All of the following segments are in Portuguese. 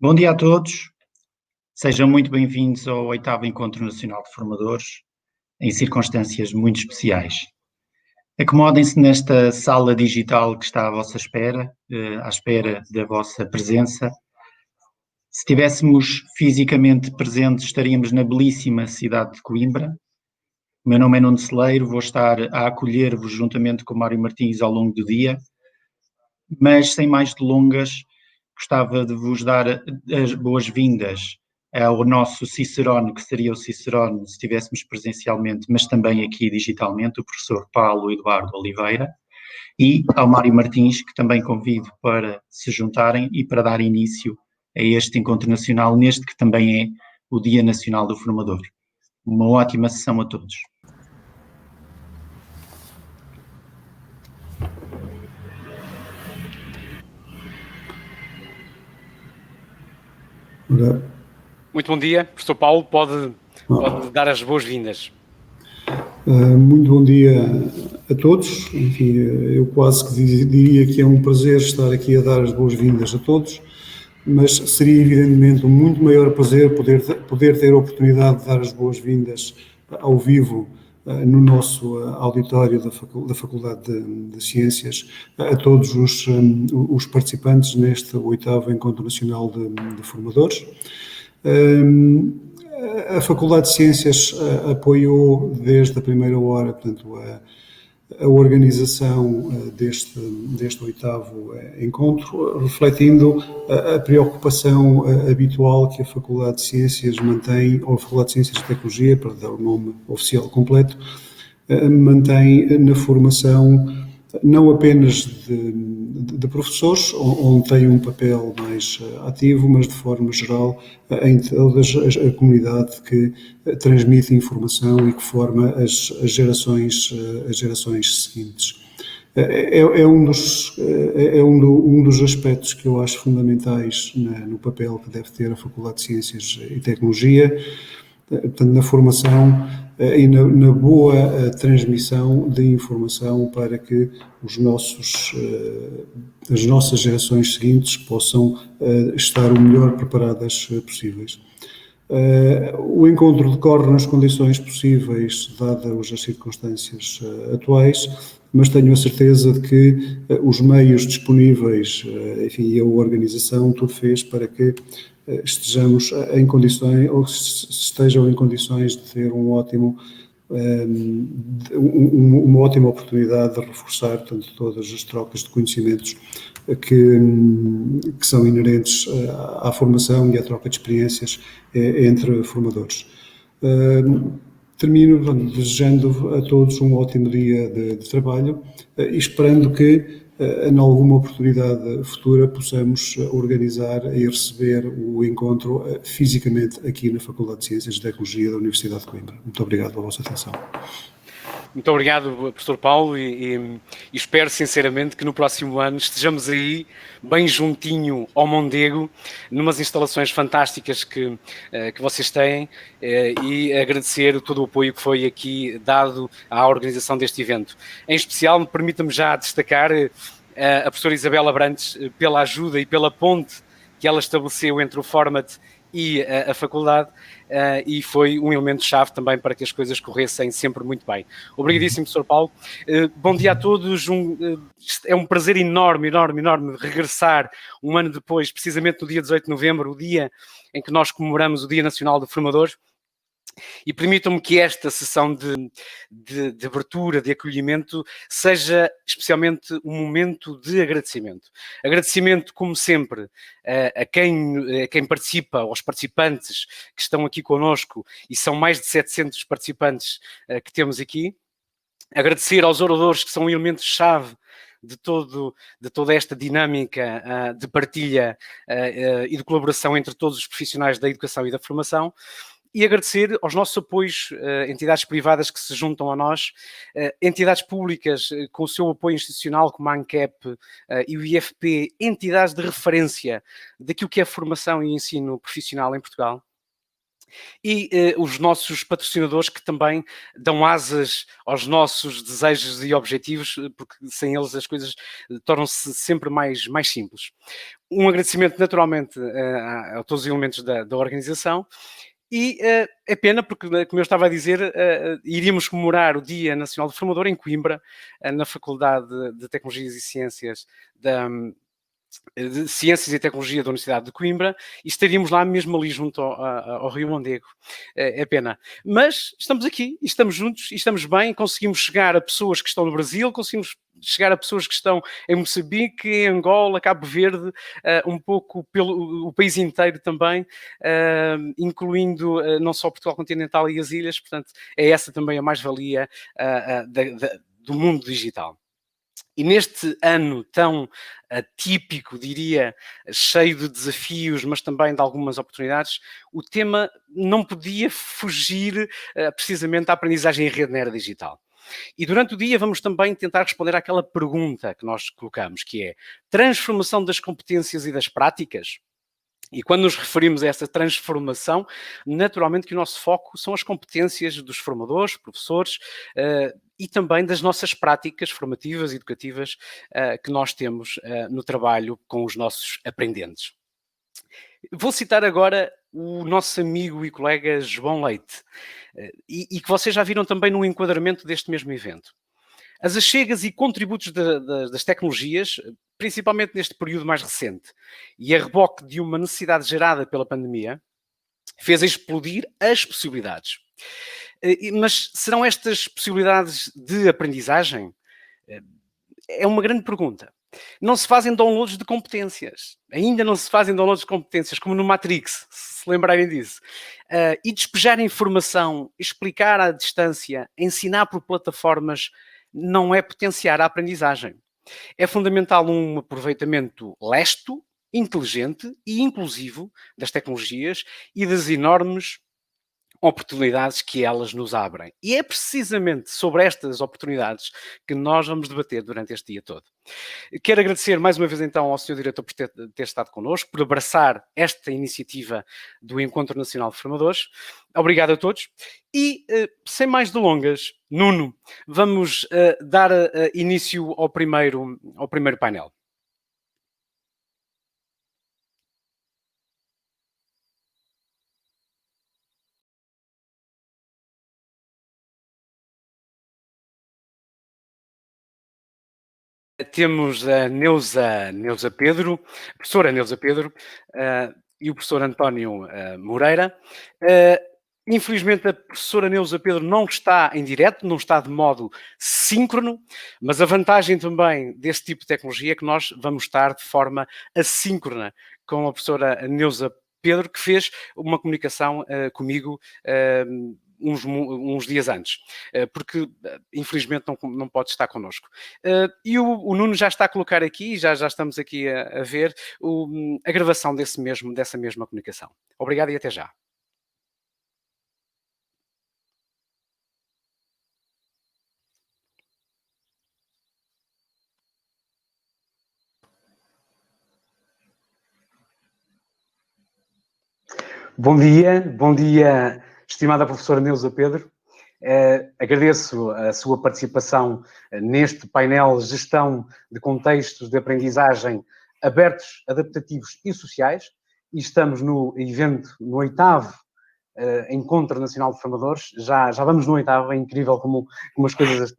Bom dia a todos, sejam muito bem-vindos ao 8º Encontro Nacional de Formadores, em circunstâncias muito especiais. Acomodem-se nesta sala digital que está à vossa espera, à espera da vossa presença. Se estivéssemos fisicamente presentes, estaríamos na belíssima cidade de Coimbra. O meu nome é Nuno Celeiro, vou estar a acolher-vos juntamente com o Mário Martins ao longo do dia, mas sem mais delongas, gostava de vos dar as boas-vindas ao nosso Cicerone, que seria o Cicerone se estivéssemos presencialmente, mas também aqui digitalmente, o professor Paulo Eduardo Oliveira, e ao Mário Martins, que também convido para se juntarem e para dar início a este encontro nacional, neste que também é o Dia Nacional do Formador. Uma ótima sessão a todos. Muito bom dia, professor Paulo, pode dar as boas-vindas. Muito bom dia a todos. Enfim, eu quase que diria que é um prazer estar aqui a dar as boas-vindas a todos, mas seria evidentemente um muito maior prazer poder ter a oportunidade de dar as boas-vindas ao vivo no nosso auditório da Faculdade de Ciências a todos os participantes neste 8º Encontro Nacional de Formadores. A Faculdade de Ciências apoiou desde a primeira hora, portanto, a organização deste 8º encontro, refletindo a preocupação habitual que a Faculdade de Ciências mantém, ou a Faculdade de Ciências e Tecnologia, para dar o nome oficial completo, mantém na formação não apenas de professores, onde tem um papel mais ativo, mas de forma geral em toda a comunidade que transmite informação e que forma as gerações seguintes. É um dos aspectos que eu acho fundamentais no papel que deve ter a Faculdade de Ciências e Tecnologia, portanto, na formação e na boa transmissão de informação para que as nossas gerações seguintes possam estar o melhor preparadas possíveis. O encontro decorre nas condições possíveis, dadas as circunstâncias atuais, mas tenho a certeza de que os meios disponíveis, enfim, e a organização, tudo fez para que estejamos em condições, ou estejam em condições de ter uma ótima oportunidade de reforçar, portanto, todas as trocas de conhecimentos que são inerentes à formação e à troca de experiências entre formadores. Termino desejando a todos um ótimo dia de trabalho e esperando que em alguma oportunidade futura possamos organizar e receber o encontro fisicamente aqui na Faculdade de Ciências e Tecnologia da Universidade de Coimbra. Muito obrigado pela vossa atenção. Muito obrigado, professor Paulo, e espero sinceramente que no próximo ano estejamos aí bem juntinho ao Mondego, numas instalações fantásticas que vocês têm, e agradecer todo o apoio que foi aqui dado à organização deste evento. Em especial, permita-me já destacar a professora Isabela Brantes pela ajuda e pela ponte que ela estabeleceu entre o Format e a faculdade, e foi um elemento-chave também para que as coisas corressem sempre muito bem. Obrigadíssimo, professor Paulo. Bom dia a todos. É um prazer enorme regressar um ano depois, precisamente no dia 18 de novembro, o dia em que nós comemoramos o Dia Nacional do Formador. E permitam-me que esta sessão de abertura, de acolhimento, seja especialmente um momento de agradecimento. Agradecimento, como sempre, a quem participa, aos participantes que estão aqui connosco, e são mais de 700 participantes que temos aqui. Agradecer aos oradores, que são elementos-chave de toda esta dinâmica de partilha e de colaboração entre todos os profissionais da educação e da formação. E agradecer aos nossos apoios, entidades privadas que se juntam a nós, entidades públicas com o seu apoio institucional, como a ANCAP e o IFP, entidades de referência daquilo que é formação e ensino profissional em Portugal. E os nossos patrocinadores que também dão asas aos nossos desejos e objetivos, porque sem eles as coisas tornam-se sempre mais simples. Um agradecimento naturalmente a todos os elementos da organização. E é pena porque, como eu estava a dizer, iríamos comemorar o Dia Nacional do Formador em Coimbra, na Faculdade de Tecnologias e Ciências de Ciências e Tecnologia da Universidade de Coimbra, e estaríamos lá mesmo ali junto ao Rio Mondego. É pena. Mas estamos aqui, e estamos juntos, e estamos bem, conseguimos chegar a pessoas que estão no Brasil, conseguimos chegar a pessoas que estão em Moçambique, em Angola, Cabo Verde, um pouco pelo o país inteiro também, incluindo não só Portugal continental e as ilhas, portanto, é essa também a mais-valia do mundo digital. E neste ano tão atípico, diria, cheio de desafios, mas também de algumas oportunidades, o tema não podia fugir precisamente à aprendizagem em rede na era digital. E durante o dia vamos também tentar responder àquela pergunta que nós colocamos, que é: transformação das competências e das práticas? E quando nos referimos a essa transformação, naturalmente que o nosso foco são as competências dos formadores, professores, e também das nossas práticas formativas e educativas que nós temos no trabalho com os nossos aprendentes. Vou citar agora o nosso amigo e colega João Leite, e que vocês já viram também no enquadramento deste mesmo evento. As achegas e contributos das tecnologias, principalmente neste período mais recente, e a reboque de uma necessidade gerada pela pandemia, fez explodir as possibilidades. Mas serão estas possibilidades de aprendizagem? É uma grande pergunta. Não se fazem downloads de competências. Ainda não se fazem downloads de competências, como no Matrix, se lembrarem disso. E despejar informação, explicar à distância, ensinar por plataformas, não é potenciar a aprendizagem. É fundamental um aproveitamento lesto, inteligente e inclusivo das tecnologias e das enormes oportunidades que elas nos abrem. E é precisamente sobre estas oportunidades que nós vamos debater durante este dia todo. Quero agradecer mais uma vez então ao Sr. Diretor por ter estado connosco, por abraçar esta iniciativa do Encontro Nacional de Formadores. Obrigado a todos. E, sem mais delongas, Nuno, vamos dar início ao primeiro painel. Temos a Neuza Pedro, a professora Neuza Pedro, e o professor António Moreira. Infelizmente a professora Neuza Pedro não está em direto, não está de modo síncrono, mas a vantagem também deste tipo de tecnologia é que nós vamos estar de forma assíncrona com a professora Neuza Pedro, que fez uma comunicação comigo uns dias antes, porque infelizmente não pode estar connosco. E o Nuno já está a colocar aqui, já estamos aqui a ver a gravação dessa mesma comunicação. Obrigado e até já. Bom dia, estimada professora Neuza Pedro. Agradeço a sua participação neste painel Gestão de Contextos de Aprendizagem Abertos, Adaptativos e Sociais, e estamos no evento, no 8º Encontro Nacional de Formadores. Já vamos no 8º, é incrível como as coisas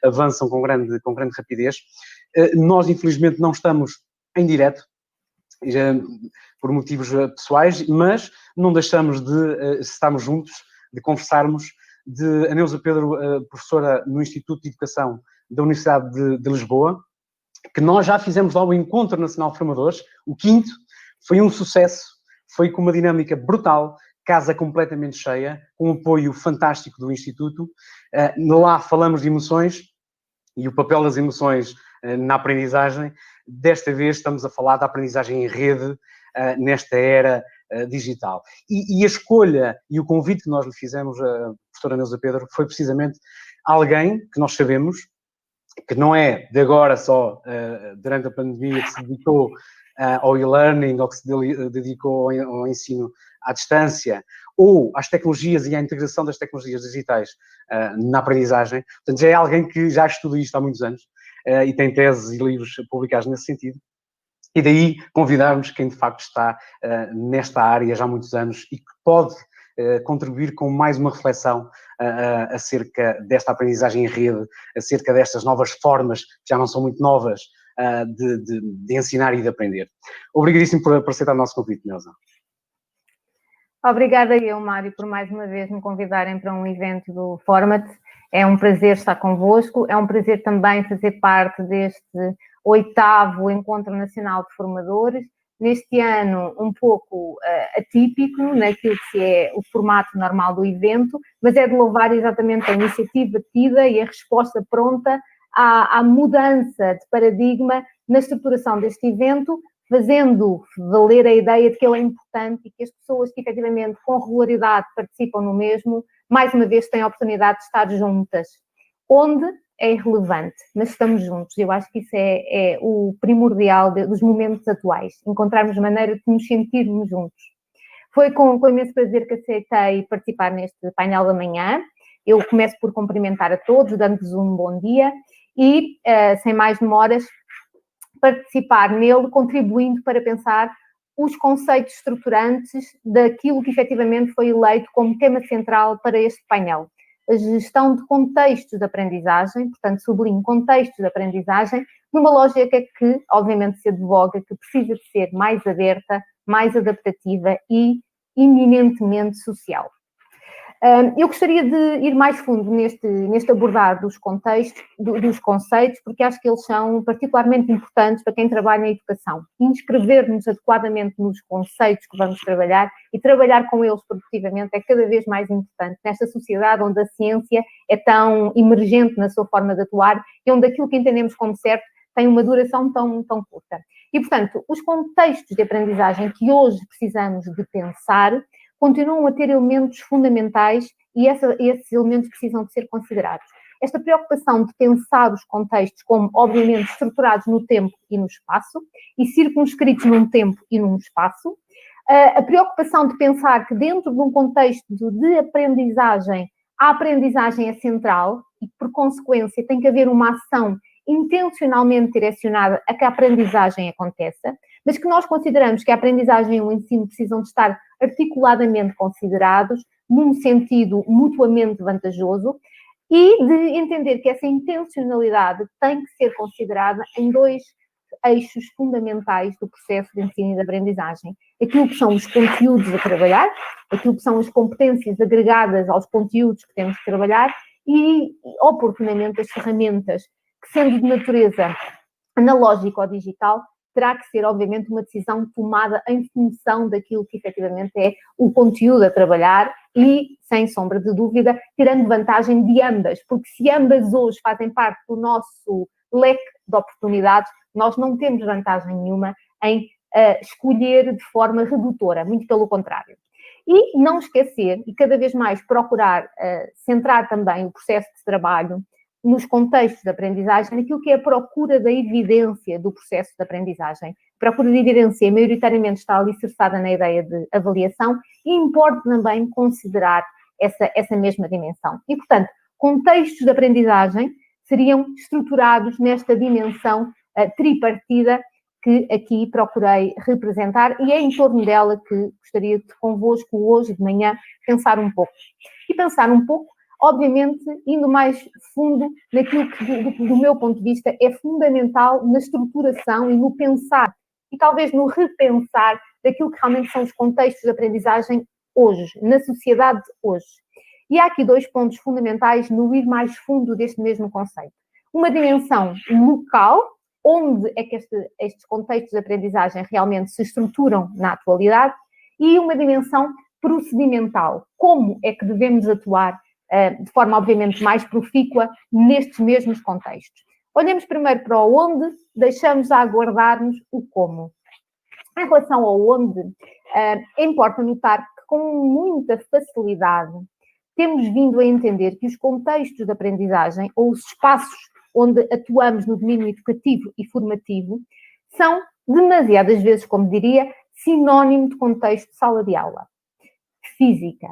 avançam com grande rapidez. Nós, infelizmente, não estamos em direto, por motivos pessoais, mas não deixamos de estarmos juntos, de conversarmos, a Neuza Pedro, professora no Instituto de Educação da Universidade de Lisboa, que nós já fizemos lá o Encontro Nacional de Formadores, o 5º, foi um sucesso, foi com uma dinâmica brutal, casa completamente cheia, com um apoio fantástico do Instituto. Lá falamos de emoções e o papel das emoções na aprendizagem. Desta vez estamos a falar da aprendizagem em rede nesta era digital. E a escolha e o convite que nós lhe fizemos à professora Neuza Pedro foi precisamente alguém que nós sabemos que não é de agora só, durante a pandemia, que se dedicou ao e-learning, ou que se dedicou ao ensino à distância, ou às tecnologias e à integração das tecnologias digitais na aprendizagem. Portanto, já é alguém que já estuda isto há muitos anos e tem teses e livros publicados nesse sentido. E daí convidarmos quem de facto está nesta área já há muitos anos e que pode contribuir com mais uma reflexão acerca desta aprendizagem em rede, acerca destas novas formas, que já não são muito novas, de ensinar e de aprender. Obrigadíssimo por aceitar o nosso convite, Neuza. Obrigada eu, Mário, por mais uma vez me convidarem para um evento do Format. É um prazer estar convosco, é um prazer também fazer parte deste 8º Encontro Nacional de Formadores, neste ano um pouco atípico naquilo que é o formato normal do evento, mas é de louvar exatamente a iniciativa tida e a resposta pronta à mudança de paradigma na estruturação deste evento, fazendo valer a ideia de que ele é importante e que as pessoas que efetivamente com regularidade participam no mesmo, mais uma vez têm a oportunidade de estar juntas. Onde é irrelevante, mas estamos juntos. Eu acho que isso é o primordial dos momentos atuais, encontrarmos maneira de nos sentirmos juntos. Foi com imenso prazer que aceitei participar neste painel da manhã. Eu começo por cumprimentar a todos, dando-vos um bom dia e, sem mais demoras, participar nele, contribuindo para pensar os conceitos estruturantes daquilo que efetivamente foi eleito como tema central para este painel. A gestão de contextos de aprendizagem, portanto, sublinho contextos de aprendizagem, numa lógica que, obviamente, se advoga que precisa de ser mais aberta, mais adaptativa e eminentemente social. Eu gostaria de ir mais fundo neste abordar dos contextos, dos conceitos, porque acho que eles são particularmente importantes para quem trabalha em educação. Inscrever-nos adequadamente nos conceitos que vamos trabalhar e trabalhar com eles produtivamente é cada vez mais importante nesta sociedade onde a ciência é tão emergente na sua forma de atuar e onde aquilo que entendemos como certo tem uma duração tão curta. E, portanto, os contextos de aprendizagem que hoje precisamos de pensar continuam a ter elementos fundamentais e esses elementos precisam de ser considerados. Esta preocupação de pensar os contextos como, obviamente, estruturados no tempo e no espaço e circunscritos num tempo e num espaço. A preocupação de pensar que dentro de um contexto de aprendizagem, a aprendizagem é central e, por consequência, tem que haver uma ação intencionalmente direcionada a que a aprendizagem aconteça, mas que nós consideramos que a aprendizagem e o ensino precisam de estar articuladamente considerados num sentido mutuamente vantajoso e de entender que essa intencionalidade tem que ser considerada em 2 eixos fundamentais do processo de ensino e de aprendizagem. Aquilo que são os conteúdos a trabalhar, aquilo que são as competências agregadas aos conteúdos que temos que trabalhar e, oportunamente, as ferramentas que, sendo de natureza analógica ou digital, terá que ser, obviamente, uma decisão tomada em função daquilo que efetivamente é o conteúdo a trabalhar e, sem sombra de dúvida, tirando vantagem de ambas, porque se ambas hoje fazem parte do nosso leque de oportunidades, nós não temos vantagem nenhuma em escolher de forma redutora, muito pelo contrário. E não esquecer, e cada vez mais procurar centrar também o processo de trabalho nos contextos de aprendizagem, naquilo que é a procura da evidência do processo de aprendizagem. A procura de evidência maioritariamente está alicerçada na ideia de avaliação e importa também considerar essa mesma dimensão. E, portanto, contextos de aprendizagem seriam estruturados nesta dimensão tripartida que aqui procurei representar e é em torno dela que gostaria de convosco hoje de manhã pensar um pouco. E pensar um pouco, obviamente, indo mais fundo naquilo que, do meu ponto de vista, é fundamental na estruturação e no pensar, e talvez no repensar daquilo que realmente são os contextos de aprendizagem hoje, na sociedade de hoje. E há aqui 2 pontos fundamentais no ir mais fundo deste mesmo conceito. Uma dimensão local, onde é que estes contextos de aprendizagem realmente se estruturam na atualidade, e uma dimensão procedimental, como é que devemos atuar de forma, obviamente, mais profícua nestes mesmos contextos. Olhemos primeiro para o onde, deixamos a aguardar-nos o como. Em relação ao onde, importa notar que com muita facilidade temos vindo a entender que os contextos de aprendizagem, ou os espaços onde atuamos no domínio educativo e formativo, são demasiadas vezes, como diria, sinónimo de contexto de sala de aula, física.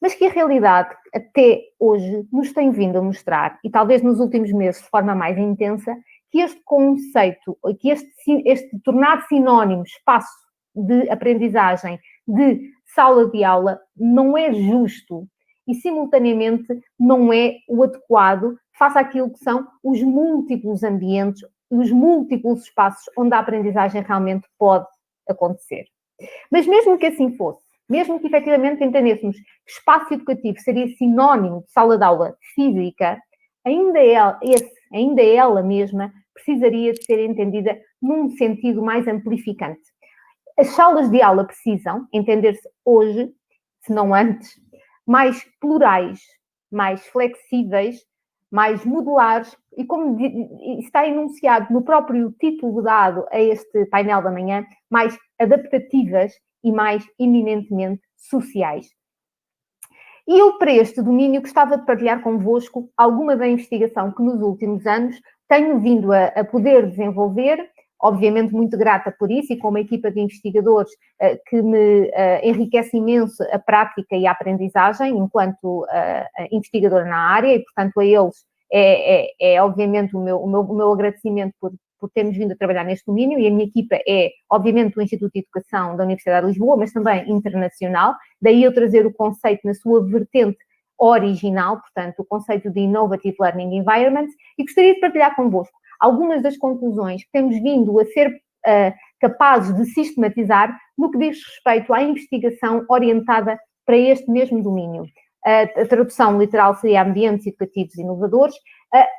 Mas que a realidade, até hoje, nos tem vindo a mostrar, e talvez nos últimos meses de forma mais intensa, que este conceito, que este tornar sinónimo espaço de aprendizagem, de sala de aula, não é justo e, simultaneamente, não é o adequado face àquilo que são os múltiplos ambientes, os múltiplos espaços onde a aprendizagem realmente pode acontecer. Mas mesmo que assim fosse, mesmo que efetivamente entendêssemos que espaço educativo seria sinónimo de sala de aula física, ainda ela mesma precisaria de ser entendida num sentido mais amplificante. As salas de aula precisam entender-se hoje, se não antes, mais plurais, mais flexíveis, mais modulares e, como está enunciado no próprio título dado a este painel da manhã, mais adaptativas e mais eminentemente sociais. E eu, para este domínio, gostava de partilhar convosco alguma da investigação que nos últimos anos tenho vindo a poder desenvolver, obviamente muito grata por isso, e com uma equipa de investigadores que me enriquece imenso a prática e a aprendizagem enquanto investigadora na área, e portanto a eles é obviamente o meu agradecimento por termos vindo a trabalhar neste domínio, e a minha equipa é, obviamente, o Instituto de Educação da Universidade de Lisboa, mas também internacional, daí eu trazer o conceito na sua vertente original, portanto, o conceito de Innovative Learning Environments, e gostaria de partilhar convosco algumas das conclusões que temos vindo a ser capazes de sistematizar no que diz respeito à investigação orientada para este mesmo domínio. A tradução literal seria ambientes educativos inovadores.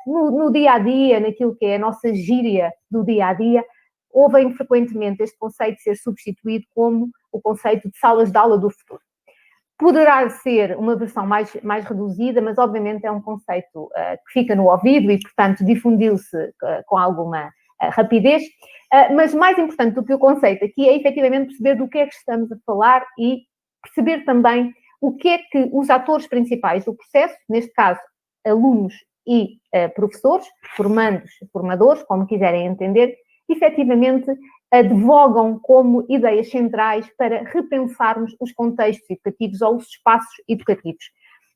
No dia-a-dia, naquilo que é a nossa gíria do dia-a-dia, ouvem frequentemente este conceito ser substituído como o conceito de salas de aula do futuro. Poderá ser uma versão mais reduzida, mas obviamente é um conceito que fica no ouvido e, portanto, difundiu-se com alguma rapidez. Mas mais importante do que o conceito aqui é efetivamente perceber do que é que estamos a falar e perceber também o que é que os atores principais do processo, neste caso alunos e professores, formandos, formadores, como quiserem entender, efetivamente advogam como ideias centrais para repensarmos os contextos educativos ou os espaços educativos.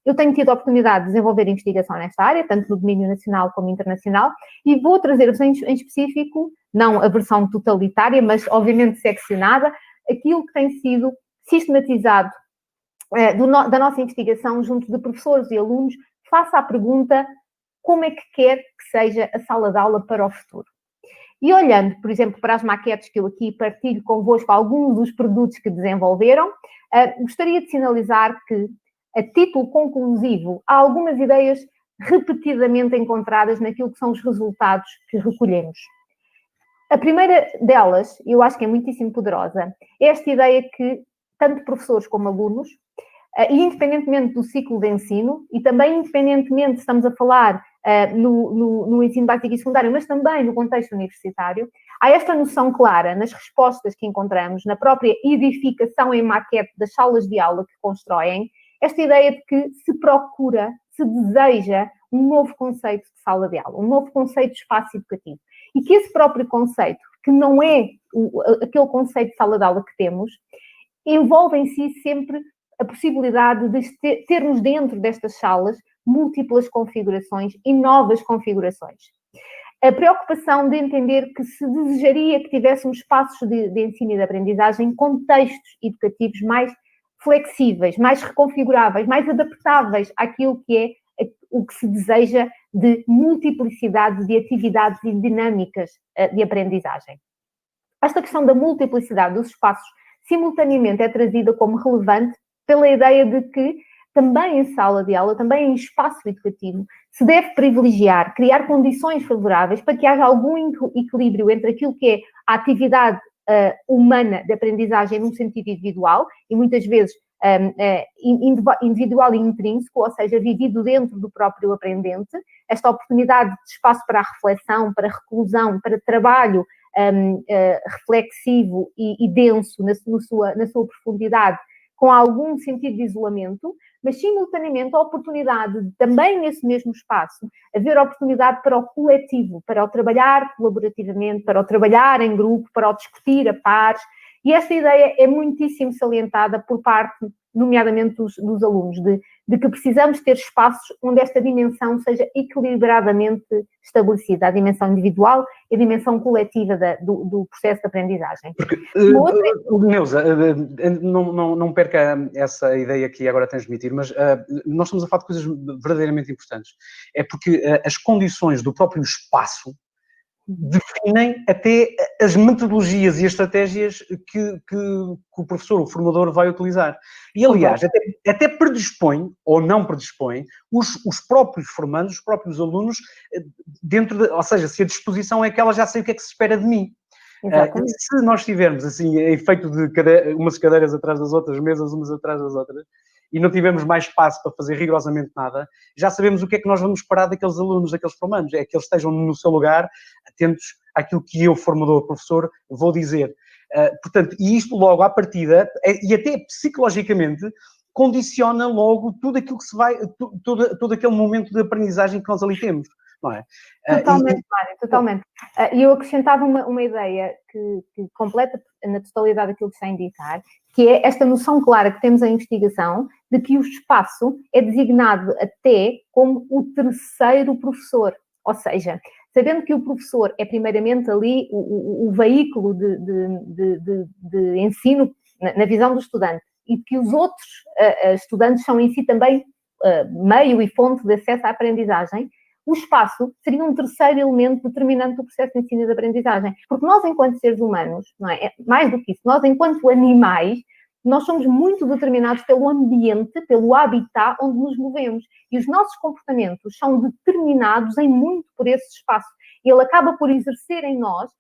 Eu tenho tido a oportunidade de desenvolver investigação nesta área, tanto no domínio nacional como internacional, e vou trazer-vos em específico, não a versão totalitária, mas obviamente seccionada, aquilo que tem sido sistematizado da nossa investigação junto de professores e alunos, face à pergunta como é que quer que seja a sala de aula para o futuro. E olhando, por exemplo, para as maquetes que eu aqui partilho convosco, alguns dos produtos que desenvolveram, gostaria de sinalizar que, a título conclusivo, há algumas ideias repetidamente encontradas naquilo que são os resultados que recolhemos. A primeira delas, eu acho que é muitíssimo poderosa, é esta ideia que tanto professores como alunos, e independentemente do ciclo de ensino, e também independentemente, estamos a falar no ensino básico e secundário, mas também no contexto universitário, há esta noção clara nas respostas que encontramos, na própria edificação em maquete das salas de aula que constroem, esta ideia de que se procura, se deseja um novo conceito de sala de aula, um novo conceito de espaço educativo. E que esse próprio conceito, que não é aquele conceito de sala de aula que temos, envolve em si sempre a possibilidade de termos dentro destas salas múltiplas configurações e novas configurações. A preocupação de entender que se desejaria que tivéssemos espaços de ensino e de aprendizagem, contextos educativos mais flexíveis, mais reconfiguráveis, mais adaptáveis àquilo que é o que se deseja de multiplicidade de atividades e dinâmicas de aprendizagem. Esta questão da multiplicidade dos espaços simultaneamente é trazida como relevante pela ideia de que também em sala de aula, também em espaço educativo, se deve privilegiar, criar condições favoráveis para que haja algum equilíbrio entre aquilo que é a atividade humana de aprendizagem num sentido individual, e muitas vezes individual e intrínseco, ou seja, vivido dentro do próprio aprendente, esta oportunidade de espaço para a reflexão, para a reclusão, para trabalho reflexivo e denso na sua profundidade, com algum sentido de isolamento, mas simultaneamente a oportunidade de, também nesse mesmo espaço, haver oportunidade para o coletivo, para o trabalhar colaborativamente, para o trabalhar em grupo, para o discutir a pares. E esta ideia é muitíssimo salientada por parte, nomeadamente dos alunos, de que precisamos ter espaços onde esta dimensão seja equilibradamente estabelecida, a dimensão individual e a dimensão coletiva do processo de aprendizagem. Porque, Neuza, não perca essa ideia que agora transmitir, mas nós estamos a falar de coisas verdadeiramente importantes. É porque as condições do próprio espaço definem até as metodologias e as estratégias que o professor, o formador, vai utilizar. E, aliás, até predispõe, ou não predispõe, os próprios formandos, os próprios alunos, ou seja, se a disposição é aquela, já sei o que é que se espera de mim. Se nós tivermos, assim, efeito de umas cadeiras atrás das outras, mesas umas atrás das outras, e não tivermos mais espaço para fazer rigorosamente nada, já sabemos o que é que nós vamos esperar daqueles alunos, daqueles formandos. É que eles estejam no seu lugar, atentos àquilo que eu, formador, professor, vou dizer. Portanto, e isto logo à partida, e até psicologicamente, condiciona logo tudo aquilo que se vai, todo aquele momento de aprendizagem que nós ali temos. Não é? Totalmente, Mário, totalmente. E eu acrescentava uma ideia que completa na totalidade aquilo que está a indicar, que é esta noção clara que temos em investigação de que o espaço é designado até como o terceiro professor. Ou seja, sabendo que o professor é primeiramente ali o veículo de ensino na visão do estudante e que os outros estudantes são em si também meio e fonte de acesso à aprendizagem, o espaço seria um terceiro elemento determinante do processo de ensino e de aprendizagem. Porque nós, enquanto seres humanos, não é? Mais do que isso, nós, enquanto animais, nós somos muito determinados pelo ambiente, pelo habitat onde nos movemos. E os nossos comportamentos são determinados em muito por esse espaço. Ele acaba por exercer em nós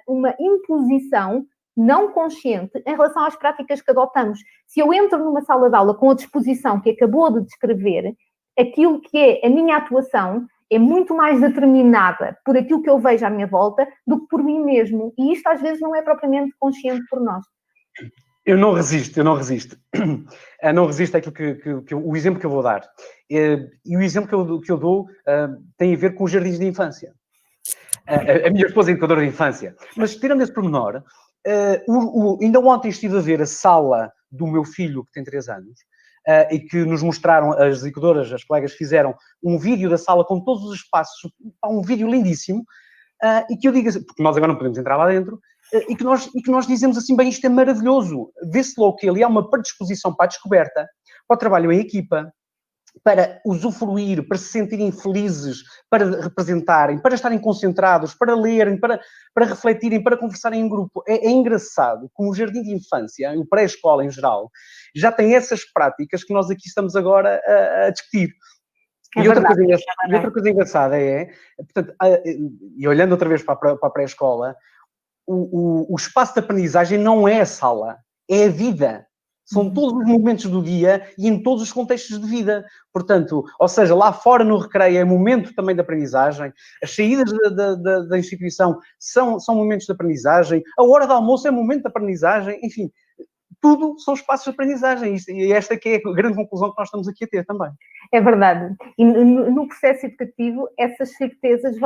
uma imposição não consciente em relação às práticas que adotamos. Se eu entro numa sala de aula com a disposição que acabou de descrever, aquilo que é a minha atuação é muito mais determinada por aquilo que eu vejo à minha volta do que por mim mesmo. E isto às vezes não é propriamente consciente por nós. Eu não resisto. Não resisto àquilo o exemplo que eu vou dar. E o exemplo que eu dou tem a ver com os jardins de infância. A minha esposa é educadora de infância. Mas, tirando esse pormenor, ainda ontem estive a ver a sala do meu filho, que tem 3 anos, e que nos mostraram, as educadoras, as colegas fizeram um vídeo da sala com todos os espaços, um vídeo lindíssimo, e que eu digo assim, porque nós agora não podemos entrar lá dentro, e que nós dizemos assim, bem, isto é maravilhoso, vê-se logo que ali há uma predisposição para a descoberta, para o trabalho em equipa, para usufruir, para se sentirem felizes, para representarem, para estarem concentrados, para lerem, para refletirem, para conversarem em grupo. É engraçado como o jardim de infância, o pré-escola em geral, já tem essas práticas que nós aqui estamos agora a discutir. E outra coisa engraçada portanto, e olhando outra vez para a pré-escola, o espaço de aprendizagem não é a sala, é a vida. São todos os momentos do dia e em todos os contextos de vida. Portanto, ou seja, lá fora no recreio é momento também de aprendizagem, as saídas da instituição são momentos de aprendizagem, a hora do almoço é momento de aprendizagem, enfim, tudo são espaços de aprendizagem. E esta que é a grande conclusão que nós estamos aqui a ter também. É verdade. E no processo educativo, essas certezas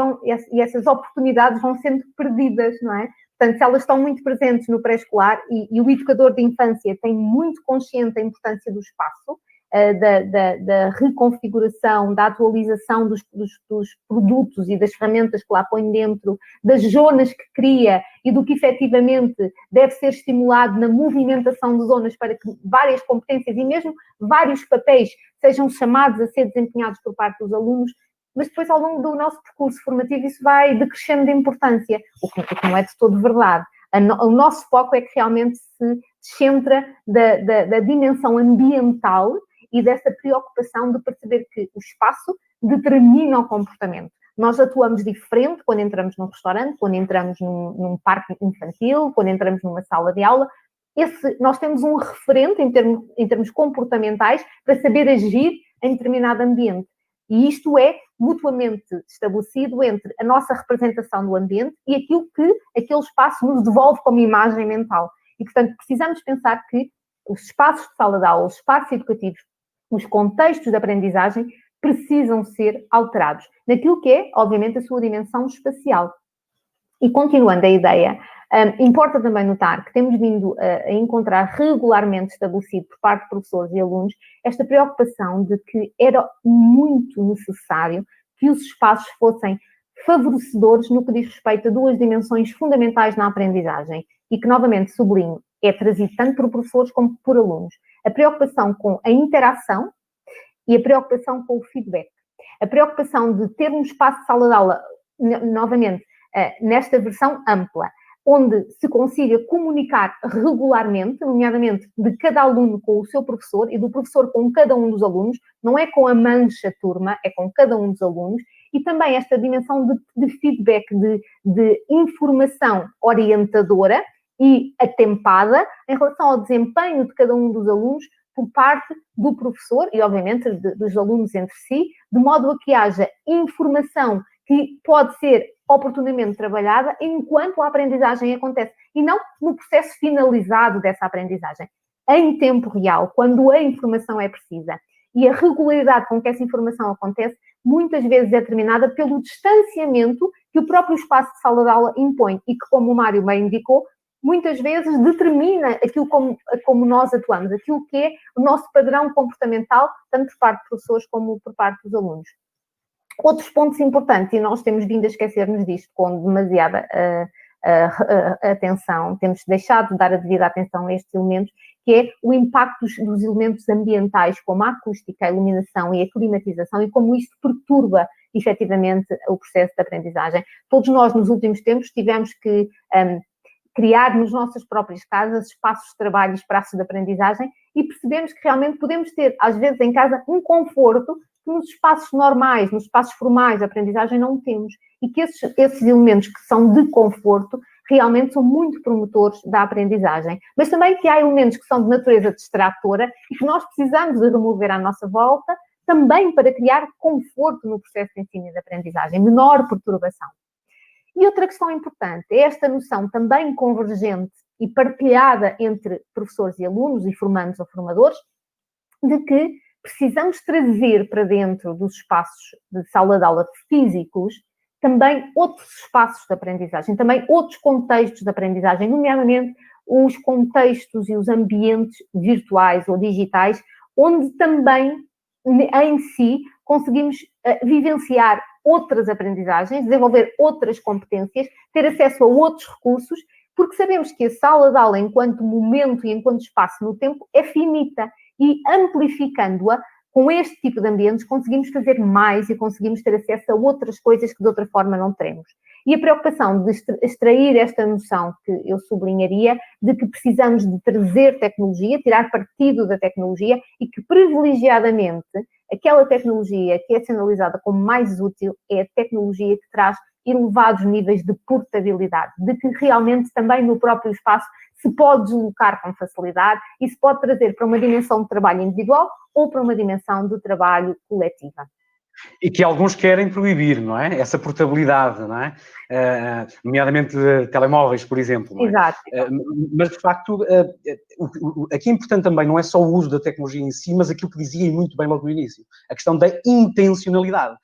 e essas oportunidades vão sendo perdidas, não é? Portanto, se elas estão muito presentes no pré-escolar e o educador de infância tem muito consciente a importância do espaço, da reconfiguração, da atualização dos produtos e das ferramentas que lá põe dentro, das zonas que cria e do que efetivamente deve ser estimulado na movimentação de zonas para que várias competências e mesmo vários papéis sejam chamados a ser desempenhados por parte dos alunos. Mas depois, ao longo do nosso percurso formativo, isso vai decrescendo de importância, o que não é de todo verdade. O nosso foco é que realmente se descentra da dimensão ambiental e dessa preocupação de perceber que o espaço determina o comportamento. Nós atuamos diferente quando entramos num restaurante, quando entramos num parque infantil, quando entramos numa sala de aula. Nós temos um referente em termos comportamentais para saber agir em determinado ambiente. E isto é mutuamente estabelecido entre a nossa representação do ambiente e aquilo que aquele espaço nos devolve como imagem mental. E, portanto, precisamos pensar que os espaços de sala de aula, os espaços educativos, os contextos de aprendizagem precisam ser alterados naquilo que é, obviamente, a sua dimensão espacial. E continuando a ideia, importa também notar que temos vindo a encontrar regularmente estabelecido por parte de professores e alunos esta preocupação de que era muito necessário que os espaços fossem favorecedores no que diz respeito a duas dimensões fundamentais na aprendizagem e que, novamente, sublinho, é trazido tanto por professores como por alunos. A preocupação com a interação e a preocupação com o feedback. A preocupação de ter um espaço de sala de aula, novamente, nesta versão ampla, onde se consiga comunicar regularmente, nomeadamente de cada aluno com o seu professor e do professor com cada um dos alunos, não é com a mancha turma, é com cada um dos alunos, e também esta dimensão de feedback, de informação orientadora e atempada em relação ao desempenho de cada um dos alunos por parte do professor e, obviamente, dos alunos entre si, de modo a que haja informação que pode ser oportunamente trabalhada enquanto a aprendizagem acontece e não no processo finalizado dessa aprendizagem, em tempo real, quando a informação é precisa. E a regularidade com que essa informação acontece muitas vezes é determinada pelo distanciamento que o próprio espaço de sala de aula impõe e que, como o Mário bem indicou, muitas vezes determina aquilo como nós atuamos, aquilo que é o nosso padrão comportamental, tanto por parte de professores como por parte dos alunos. Outros pontos importantes, e nós temos vindo a esquecer-nos disto com demasiada atenção, temos deixado de dar a devida atenção a estes elementos, que é o impacto dos elementos ambientais, como a acústica, a iluminação e a climatização, e como isto perturba efetivamente o processo de aprendizagem. Todos nós, nos últimos tempos, tivemos que criar nas nossas próprias casas espaços de trabalho e espaços de aprendizagem e percebemos que realmente podemos ter, às vezes, em casa, um conforto que nos espaços normais, nos espaços formais de aprendizagem não temos. E que esses elementos que são de conforto realmente são muito promotores da aprendizagem. Mas também que há elementos que são de natureza distratora e que nós precisamos de remover à nossa volta também para criar conforto no processo de ensino e de aprendizagem, menor perturbação. E outra questão importante é esta noção também convergente e partilhada entre professores e alunos e formandos ou formadores, de que precisamos trazer para dentro dos espaços de sala de aula físicos também outros espaços de aprendizagem, também outros contextos de aprendizagem, nomeadamente os contextos e os ambientes virtuais ou digitais, onde também em si conseguimos vivenciar outras aprendizagens, desenvolver outras competências, ter acesso a outros recursos, porque sabemos que a sala de aula, enquanto momento e enquanto espaço no tempo, é finita e amplificando-a com este tipo de ambientes conseguimos fazer mais e conseguimos ter acesso a outras coisas que de outra forma não teremos. E a preocupação de extrair esta noção, que eu sublinharia, de que precisamos de trazer tecnologia, tirar partido da tecnologia e que privilegiadamente aquela tecnologia que é sinalizada como mais útil é a tecnologia que traz elevados níveis de portabilidade, de que realmente também no próprio espaço se pode deslocar com facilidade e se pode trazer para uma dimensão de trabalho individual ou para uma dimensão de trabalho coletiva. E que alguns querem proibir, não é? Essa portabilidade, não é? Nomeadamente de telemóveis, por exemplo. Não é? Exato. Mas, de facto, aqui é importante também não é só o uso da tecnologia em si, mas aquilo que dizia muito bem logo no início, a questão da intencionalidade.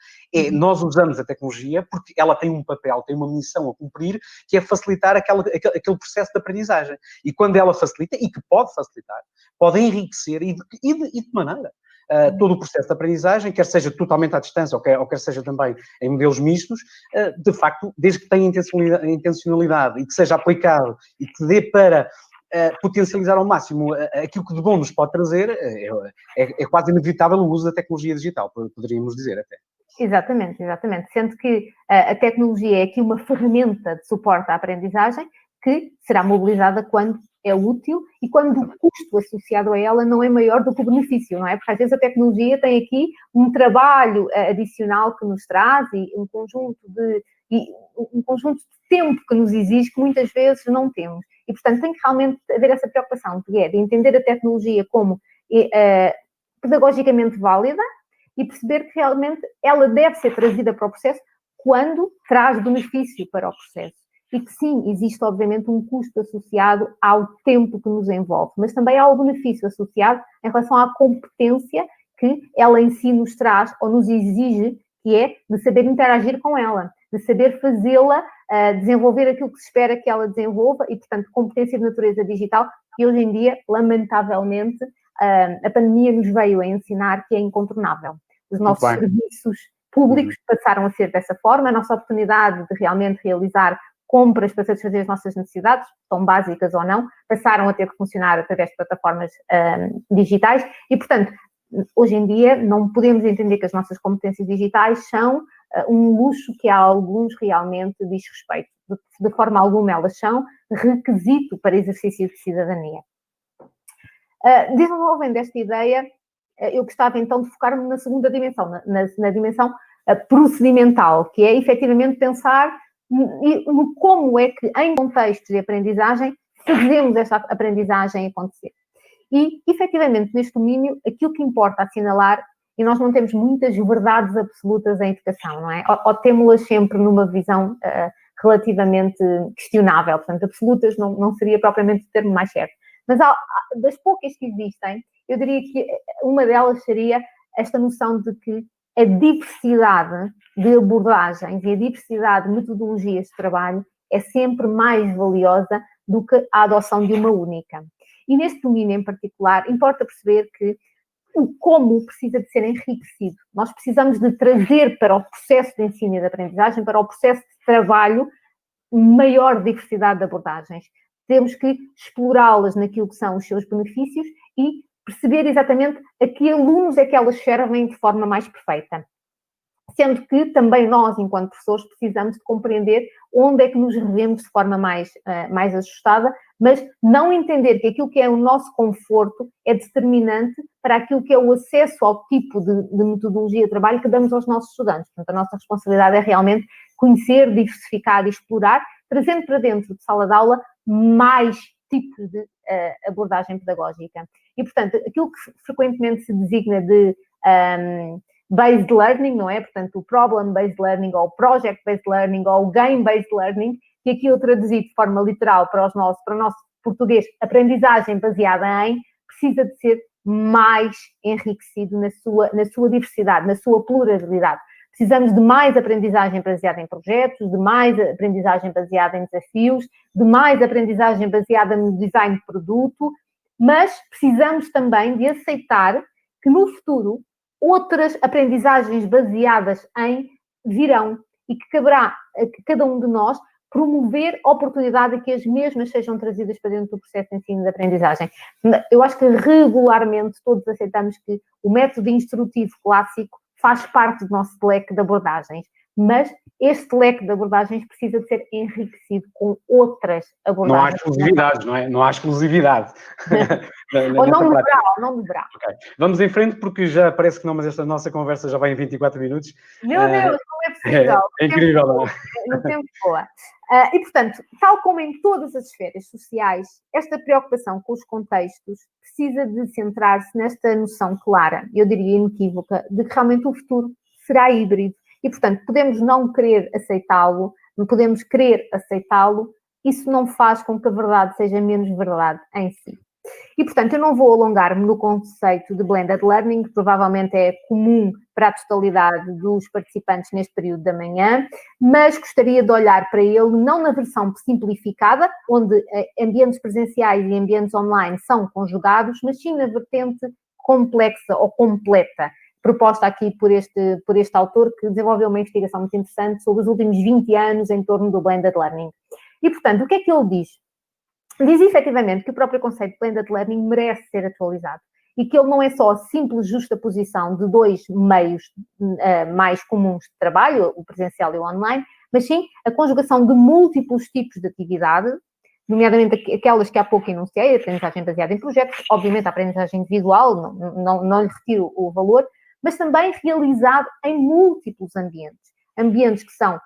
Nós usamos a tecnologia porque ela tem um papel, tem uma missão a cumprir, que é facilitar aquele processo de aprendizagem. E quando ela facilita, e que pode facilitar, pode enriquecer e de maneira. Todo o processo de aprendizagem, quer seja totalmente à distância ou quer seja também em modelos mistos, de facto, desde que tenha intencionalidade e que seja aplicado e que dê para potencializar ao máximo aquilo que de bom nos pode trazer, é quase inevitável o uso da tecnologia digital, poderíamos dizer até. Exatamente. Sendo que a tecnologia é aqui uma ferramenta de suporte à aprendizagem que será mobilizada quando é útil e quando o custo associado a ela não é maior do que o benefício, não é? Porque às vezes a tecnologia tem aqui um trabalho adicional que nos traz e um conjunto de tempo que nos exige que muitas vezes não temos. E, portanto, tem que realmente haver essa preocupação, que é de entender a tecnologia como pedagogicamente válida e perceber que realmente ela deve ser trazida para o processo quando traz benefício para o processo. e que sim, existe obviamente um custo associado ao tempo que nos envolve, mas também há o benefício associado em relação à competência que ela em si nos traz ou nos exige, que é de saber interagir com ela, de saber fazê-la desenvolver aquilo que se espera que ela desenvolva e, portanto, competência de natureza digital que hoje em dia, lamentavelmente, a pandemia nos veio a ensinar que é incontornável. Os nossos serviços públicos passaram a ser dessa forma, a nossa oportunidade de realmente realizar compras para satisfazer as nossas necessidades, tão básicas ou não, passaram a ter que funcionar através de plataformas digitais e, portanto, hoje em dia não podemos entender que as nossas competências digitais são um luxo que a alguns realmente diz respeito. De forma alguma elas são requisito para exercício de cidadania. Desenvolvendo esta ideia, eu gostava então de focar-me na segunda dimensão, na dimensão procedimental, que é efetivamente pensar no como é que, em contextos de aprendizagem, fazemos esta aprendizagem acontecer. E, efetivamente, neste domínio, aquilo que importa assinalar, e nós não temos muitas verdades absolutas em educação, não é? Ou temos-las sempre numa visão relativamente questionável, portanto, absolutas não seria propriamente o termo mais certo. Mas das poucas que existem, eu diria que uma delas seria esta noção de que a diversidade de abordagens e a diversidade de metodologias de trabalho é sempre mais valiosa do que a adoção de uma única. E neste domínio em particular, importa perceber que o como precisa de ser enriquecido. Nós precisamos de trazer para o processo de ensino e de aprendizagem, para o processo de trabalho, maior diversidade de abordagens. Temos que explorá-las naquilo que são os seus benefícios e perceber exatamente a que alunos é que elas servem de forma mais perfeita. Sendo que também nós, enquanto professores, precisamos de compreender onde é que nos revemos de forma mais ajustada, mas não entender que aquilo que é o nosso conforto é determinante para aquilo que é o acesso ao tipo de metodologia de trabalho que damos aos nossos estudantes. Portanto, a nossa responsabilidade é realmente conhecer, diversificar e explorar, trazendo para dentro de sala de aula mais tipos de abordagem pedagógica. E, portanto, aquilo que frequentemente se designa de based learning, não é? Portanto, o problem-based learning, ou o project-based learning, ou o game-based learning, que aqui eu traduzi de forma literal para o nosso português, aprendizagem baseada em, precisa de ser mais enriquecido na sua diversidade, na sua pluralidade. Precisamos de mais aprendizagem baseada em projetos, de mais aprendizagem baseada em desafios, de mais aprendizagem baseada no design de produto, mas precisamos também de aceitar que no futuro outras aprendizagens baseadas em virão e que caberá a cada um de nós promover a oportunidade de que as mesmas sejam trazidas para dentro do processo de ensino e de aprendizagem. Eu acho que regularmente todos aceitamos que o método instrutivo clássico faz parte do nosso leque de abordagens, mas este leque de abordagens precisa de ser enriquecido com outras abordagens. Não há exclusividades, não é? Não há exclusividade. Ou não deverá. Okay. Vamos em frente, porque já parece que não, mas esta nossa conversa já vai em 24 minutos. Meu Deus, não é possível. É incrível, não é? No tempo voa. E, portanto, tal como em todas as esferas sociais, esta preocupação com os contextos precisa de centrar-se nesta noção clara, eu diria inequívoca, de que realmente o futuro será híbrido. E, portanto, podemos não querer aceitá-lo, não podemos querer aceitá-lo, isso não faz com que a verdade seja menos verdade em si. E, portanto, eu não vou alongar-me no conceito de blended learning, que provavelmente é comum para a totalidade dos participantes neste período da manhã, mas gostaria de olhar para ele não na versão simplificada, onde ambientes presenciais e ambientes online são conjugados, mas sim na vertente complexa ou completa, proposta aqui por este autor, que desenvolveu uma investigação muito interessante sobre os últimos 20 anos em torno do blended learning. E, portanto, o que é que ele diz? Diz efetivamente que o próprio conceito de blended learning merece ser atualizado e que ele não é só a simples justaposição de dois meios mais comuns de trabalho, o presencial e o online, mas sim a conjugação de múltiplos tipos de atividade, nomeadamente aquelas que há pouco enunciei, a aprendizagem baseada em projetos, obviamente a aprendizagem individual, não lhe retiro o valor, mas também realizado em múltiplos ambientes que são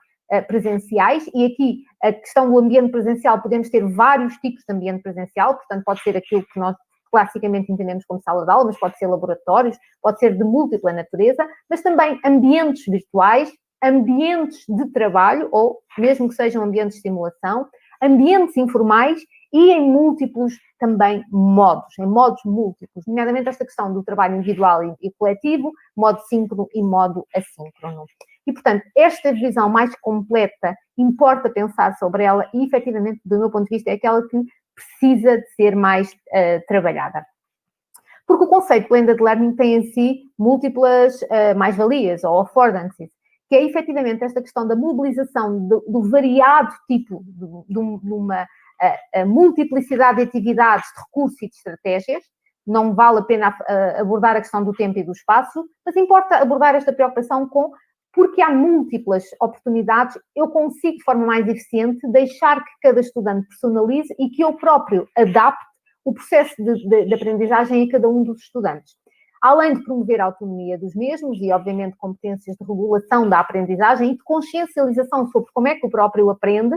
presenciais, e aqui a questão do ambiente presencial, podemos ter vários tipos de ambiente presencial, portanto pode ser aquilo que nós classicamente entendemos como sala de aula, mas pode ser laboratórios, pode ser de múltipla natureza, mas também ambientes virtuais, ambientes de trabalho, ou mesmo que sejam ambientes de simulação, ambientes informais e em múltiplos também modos, em modos múltiplos, nomeadamente esta questão do trabalho individual e coletivo, modo síncrono e modo assíncrono. E, portanto, esta visão mais completa, importa pensar sobre ela e, efetivamente, do meu ponto de vista, é aquela que precisa de ser mais trabalhada. Porque o conceito de blended learning tem em si múltiplas mais-valias ou affordances, que é efetivamente esta questão da mobilização do variado tipo, de uma multiplicidade de atividades, de recursos e de estratégias. Não vale a pena abordar a questão do tempo e do espaço, mas importa abordar esta preocupação porque há múltiplas oportunidades, eu consigo de forma mais eficiente deixar que cada estudante personalize e que eu próprio adapte o processo de aprendizagem a cada um dos estudantes. Além de promover a autonomia dos mesmos e, obviamente, competências de regulação da aprendizagem e de consciencialização sobre como é que o próprio aprende,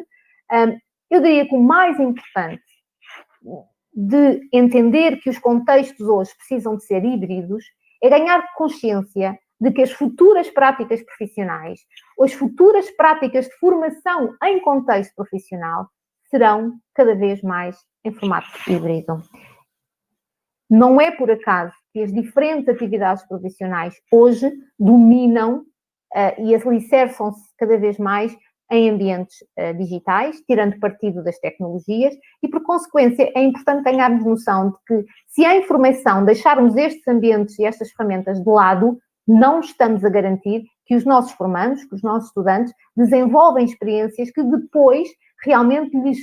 eu diria que o mais importante de entender que os contextos hoje precisam de ser híbridos é ganhar consciência de que as futuras práticas profissionais, ou as futuras práticas de formação em contexto profissional, serão cada vez mais em formato híbrido. Não é por acaso que as diferentes atividades profissionais hoje dominam e alicerçam-se cada vez mais em ambientes digitais, tirando partido das tecnologias, e por consequência é importante ganharmos noção de que se a informação deixarmos estes ambientes e estas ferramentas de lado, não estamos a garantir que os nossos formandos, que os nossos estudantes desenvolvem experiências que depois realmente lhes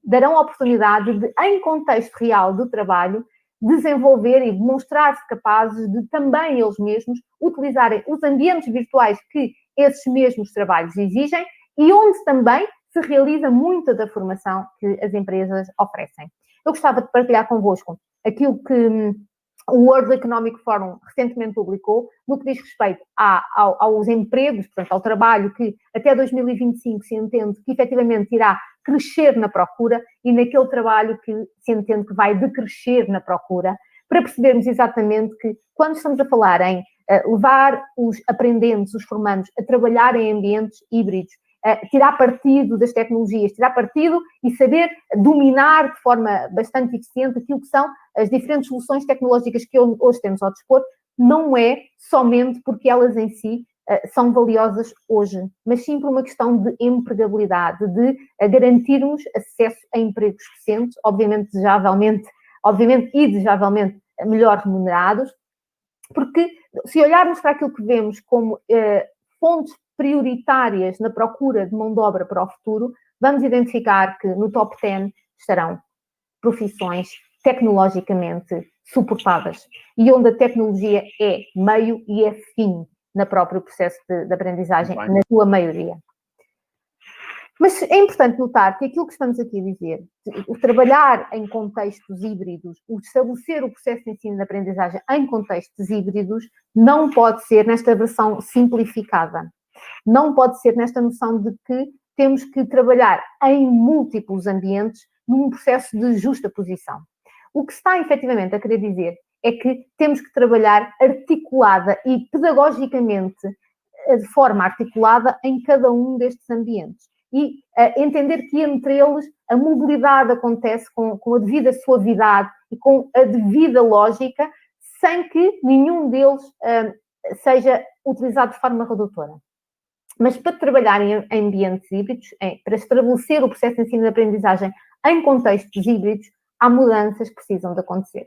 darão a oportunidade de, em contexto real do trabalho, desenvolver e demonstrar-se capazes de também eles mesmos utilizarem os ambientes virtuais que esses mesmos trabalhos exigem e onde também se realiza muita da formação que as empresas oferecem. Eu gostava de partilhar convosco aquilo que o World Economic Forum recentemente publicou no que diz respeito aos empregos, portanto, ao trabalho que até 2025 se entende que efetivamente irá crescer na procura e naquele trabalho que se entende que vai decrescer na procura, para percebermos exatamente que quando estamos a falar em levar os aprendentes, os formandos, a trabalhar em ambientes híbridos, tirar partido das tecnologias, tirar partido e saber dominar de forma bastante eficiente aquilo que são as diferentes soluções tecnológicas que hoje temos ao dispor, não é somente porque elas em si são valiosas hoje, mas sim por uma questão de empregabilidade, de garantirmos acesso a empregos decentes, obviamente e desejavelmente melhor remunerados, porque se olharmos para aquilo que vemos como fontes prioritárias na procura de mão de obra para o futuro, vamos identificar que no top 10 estarão profissões tecnologicamente suportadas e onde a tecnologia é meio e é fim no próprio processo de aprendizagem, na sua maioria. Mas é importante notar que aquilo que estamos aqui a dizer, o trabalhar em contextos híbridos, o estabelecer o processo de ensino e de aprendizagem em contextos híbridos, não pode ser nesta versão simplificada. Não pode ser nesta noção de que temos que trabalhar em múltiplos ambientes num processo de justa posição. O que está efetivamente a querer dizer é que temos que trabalhar articulada e pedagogicamente, de forma articulada em cada um destes ambientes. E entender que entre eles a mobilidade acontece com a devida suavidade e com a devida lógica, sem que nenhum deles seja utilizado de forma redutora. Mas para trabalhar em ambientes híbridos, para estabelecer o processo de ensino e de aprendizagem em contextos híbridos, há mudanças que precisam de acontecer.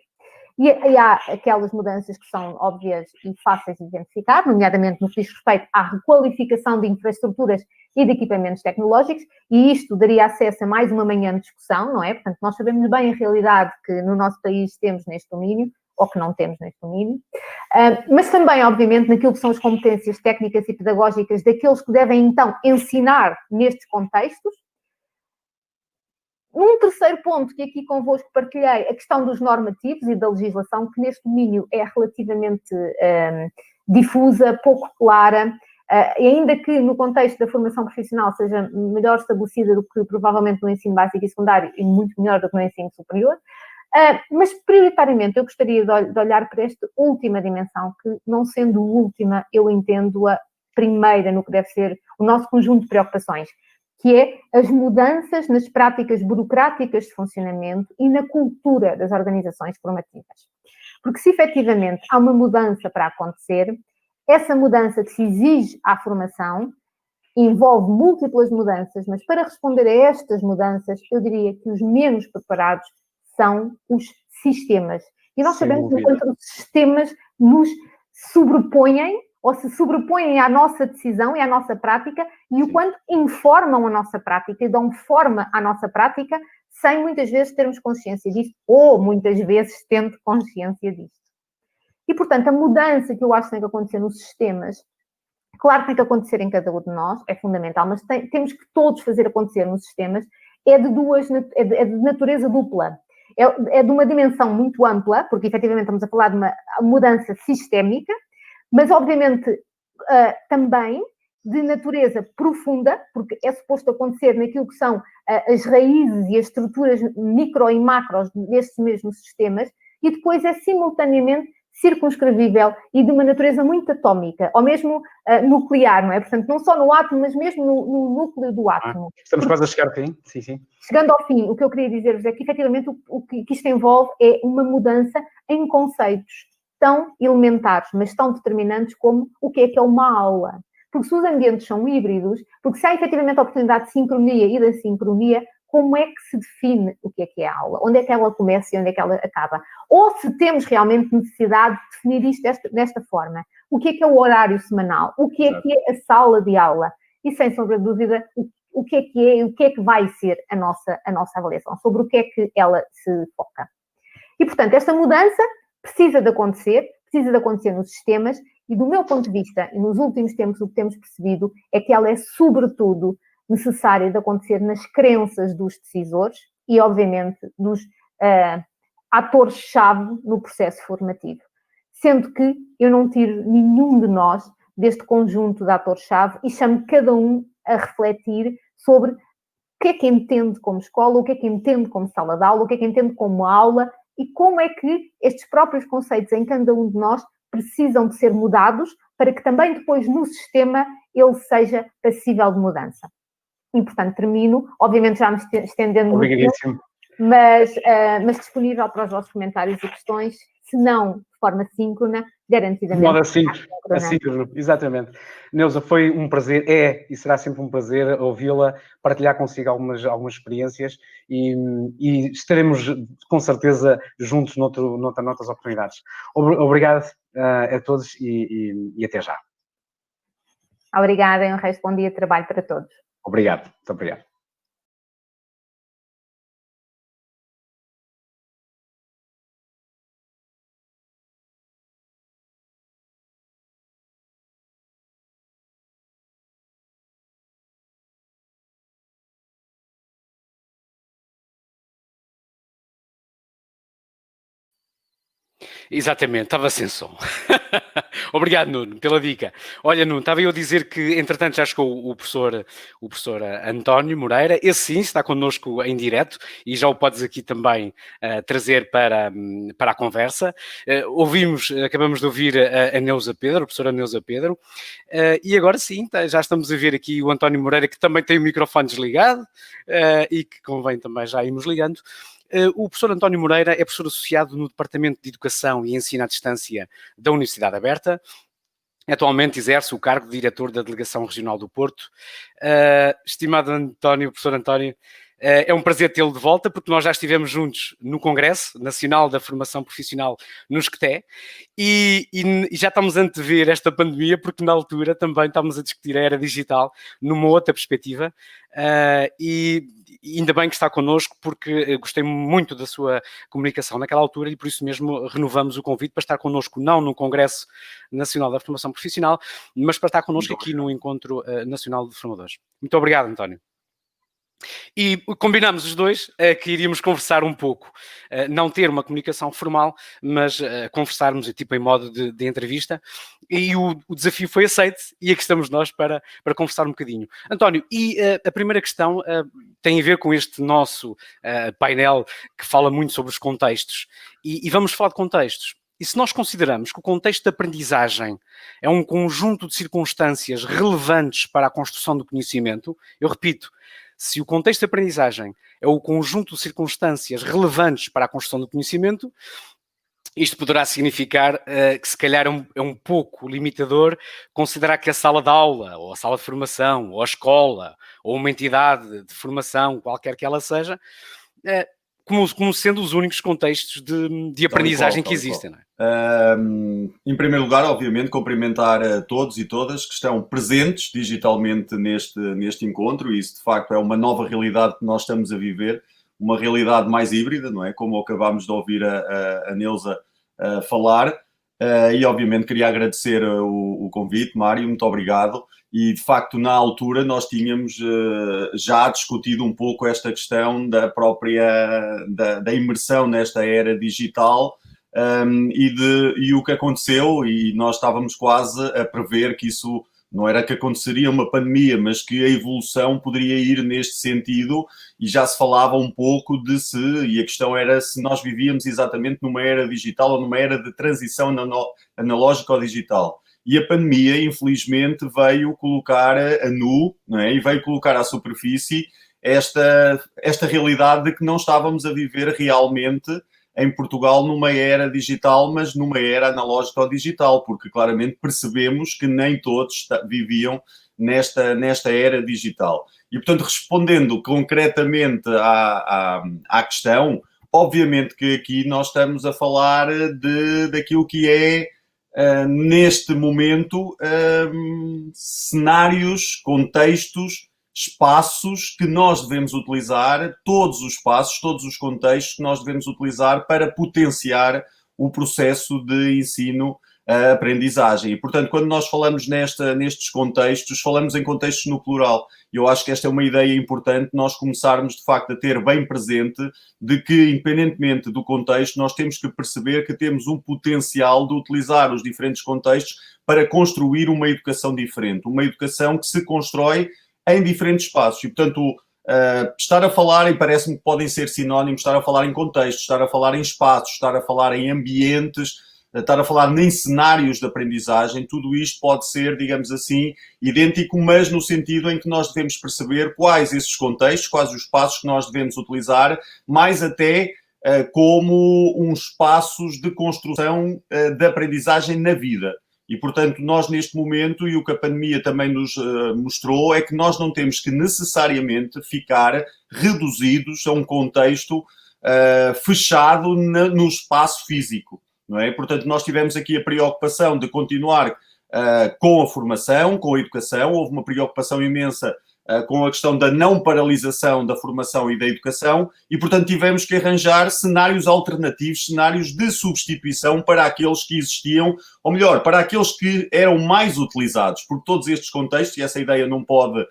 E há aquelas mudanças que são óbvias e fáceis de identificar, nomeadamente no que diz respeito à requalificação de infraestruturas e de equipamentos tecnológicos, e isto daria acesso a mais uma manhã de discussão, não é? Portanto, nós sabemos bem a realidade que no nosso país temos neste domínio, ou que não temos neste domínio, mas também, obviamente, naquilo que são as competências técnicas e pedagógicas daqueles que devem, então, ensinar nestes contextos. Um terceiro ponto que aqui convosco partilhei, a questão dos normativos e da legislação, que neste domínio é relativamente difusa, pouco clara, e ainda que no contexto da formação profissional seja melhor estabelecida do que provavelmente no ensino básico e secundário e muito melhor do que no ensino superior, mas prioritariamente eu gostaria de olhar para esta última dimensão, que não sendo última, eu entendo-a primeira no que deve ser o nosso conjunto de preocupações, que é as mudanças nas práticas burocráticas de funcionamento e na cultura das organizações formativas. Porque se efetivamente há uma mudança para acontecer, essa mudança que se exige à formação envolve múltiplas mudanças, mas para responder a estas mudanças, eu diria que os menos preparados são os sistemas. E nós sabemos que enquanto os sistemas nos sobrepõem ou se sobrepõem à nossa decisão e à nossa prática e o quanto informam a nossa prática e dão forma à nossa prática sem muitas vezes termos consciência disto ou muitas vezes tendo consciência disto. E, portanto, a mudança que eu acho que tem que acontecer nos sistemas, claro que tem que acontecer em cada um de nós, é fundamental, mas temos que todos fazer acontecer nos sistemas, é de natureza dupla. É de uma dimensão muito ampla, porque efetivamente estamos a falar de uma mudança sistémica, mas obviamente também de natureza profunda, porque é suposto acontecer naquilo que são as raízes e as estruturas micro e macros destes mesmos sistemas, e depois é simultaneamente circunscrevível e de uma natureza muito atómica, ou mesmo nuclear, não é? Portanto, não só no átomo, mas mesmo no núcleo do átomo. Estamos quase a chegar ao fim, sim, sim. Chegando ao fim, o que eu queria dizer-vos é que, efetivamente, o que isto envolve é uma mudança em conceitos tão elementares, mas tão determinantes como o que é uma aula. Porque se os ambientes são híbridos, porque se há efetivamente a oportunidade de sincronia e da sincronia, como é que se define o que é a aula? Onde é que ela começa e onde é que ela acaba? Ou se temos realmente necessidade de definir isto desta forma. O que é o horário semanal? O que é a sala de aula? E, sem sombra de dúvida, o que é e o que é que vai ser a nossa avaliação? Sobre o que é que ela se foca. E, portanto, esta mudança precisa de acontecer nos sistemas e, do meu ponto de vista, e nos últimos tempos o que temos percebido é que ela é, sobretudo, necessária de acontecer nas crenças dos decisores e, obviamente, dos atores-chave no processo formativo. Sendo que eu não tiro nenhum de nós deste conjunto de atores-chave e chamo cada um a refletir sobre o que é que entende como escola, o que é que entende como sala de aula, o que é que entende como aula e como é que estes próprios conceitos em cada um de nós precisam de ser mudados para que também depois no sistema ele seja passível de mudança. E, portanto, termino, obviamente já me estendendo muito, mas disponível para os vossos comentários e questões, se não de forma síncrona, garantidamente. De modo assíncrono, exatamente. Neuza, foi um prazer, e será sempre um prazer ouvi-la, partilhar consigo algumas experiências e estaremos com certeza juntos noutras oportunidades. Obrigado a todos e até já. Obrigada e um resto de bom dia de trabalho para todos. Obrigado, muito obrigado. Exatamente, estava sem som. Obrigado, Nuno, pela dica. Olha, Nuno, estava eu a dizer que, entretanto, já chegou o professor António Moreira. Esse sim está connosco em direto e já o podes aqui também trazer para a conversa. Acabamos de ouvir a Neuza Pedro, a professora Neuza Pedro, e agora sim, já estamos a ver aqui o António Moreira, que também tem o microfone desligado e que convém também já irmos ligando. O professor António Moreira é professor associado no Departamento de Educação e Ensino à Distância da Universidade Aberta. Atualmente exerce o cargo de diretor da Delegação Regional do Porto. Estimado António, professor António, é um prazer tê-lo de volta, porque nós já estivemos juntos no Congresso Nacional da Formação Profissional no SCTE e já estamos a antever esta pandemia, porque na altura também estávamos a discutir a era digital numa outra perspectiva e ainda bem que está connosco, porque gostei muito da sua comunicação naquela altura e por isso mesmo renovamos o convite para estar connosco não no Congresso Nacional da Formação Profissional, mas para estar connosco aqui no Encontro Nacional de Formadores. Muito obrigado, António. E combinámos os dois que iríamos conversar um pouco, não ter uma comunicação formal, mas conversarmos tipo em modo de entrevista, e o desafio foi aceito e aqui estamos nós para conversar um bocadinho. António, e a primeira questão tem a ver com este nosso painel que fala muito sobre os contextos, e vamos falar de contextos. E se nós consideramos que o contexto de aprendizagem é um conjunto de circunstâncias relevantes para a construção do conhecimento, eu repito, se o contexto de aprendizagem é o conjunto de circunstâncias relevantes para a construção do conhecimento, isto poderá significar que se calhar é um pouco limitador considerar que a sala de aula, ou a sala de formação, ou a escola, ou uma entidade de formação, qualquer que ela seja, como sendo os únicos contextos de aprendizagem que existem. Não é? Em primeiro lugar, obviamente, cumprimentar a todos e todas que estão presentes digitalmente neste encontro, e isso de facto é uma nova realidade que nós estamos a viver, uma realidade mais híbrida, não é? Como acabámos de ouvir a Neuza falar, e obviamente queria agradecer o convite, Mário, muito obrigado. E, de facto, na altura nós tínhamos já discutido um pouco esta questão da própria da imersão nesta era digital e o que aconteceu, e nós estávamos quase a prever que isso não era que aconteceria uma pandemia, mas que a evolução poderia ir neste sentido, e já se falava um pouco e a questão era se nós vivíamos exatamente numa era digital ou numa era de transição analógica ao digital. E a pandemia, infelizmente, veio colocar a nu, não é? E veio colocar à superfície esta realidade de que não estávamos a viver realmente em Portugal numa era digital, mas numa era analógica ou digital, porque claramente percebemos que nem todos viviam nesta era digital. E, portanto, respondendo concretamente à questão, obviamente que aqui nós estamos a falar daquilo que é, neste momento, cenários, contextos, espaços que nós devemos utilizar, todos os espaços, todos os contextos que nós devemos utilizar para potenciar o processo de ensino-aprendizagem. E, portanto, quando nós falamos nestes contextos, falamos em contextos no plural. Eu acho que esta é uma ideia importante, nós começarmos, de facto, a ter bem presente de que, independentemente do contexto, nós temos que perceber que temos um potencial de utilizar os diferentes contextos para construir uma educação diferente, uma educação que se constrói em diferentes espaços. E, portanto, estar a falar, e parece-me que podem ser sinónimos, estar a falar em contextos, estar a falar em espaços, estar a falar em ambientes, estar a falar em cenários de aprendizagem, tudo isto pode ser, digamos assim, idêntico, mas no sentido em que nós devemos perceber quais esses contextos, quais os espaços que nós devemos utilizar, mais até como uns espaços de construção de aprendizagem na vida. E, portanto, nós neste momento, e o que a pandemia também nos mostrou, é que nós não temos que necessariamente ficar reduzidos a um contexto fechado no espaço físico, não é? Portanto, nós tivemos aqui a preocupação de continuar com a formação, com a educação. Houve uma preocupação imensa com a questão da não paralisação da formação e da educação e, portanto, tivemos que arranjar cenários alternativos, cenários de substituição para aqueles que existiam, ou melhor, para aqueles que eram mais utilizados, porque todos estes contextos, e essa ideia não pode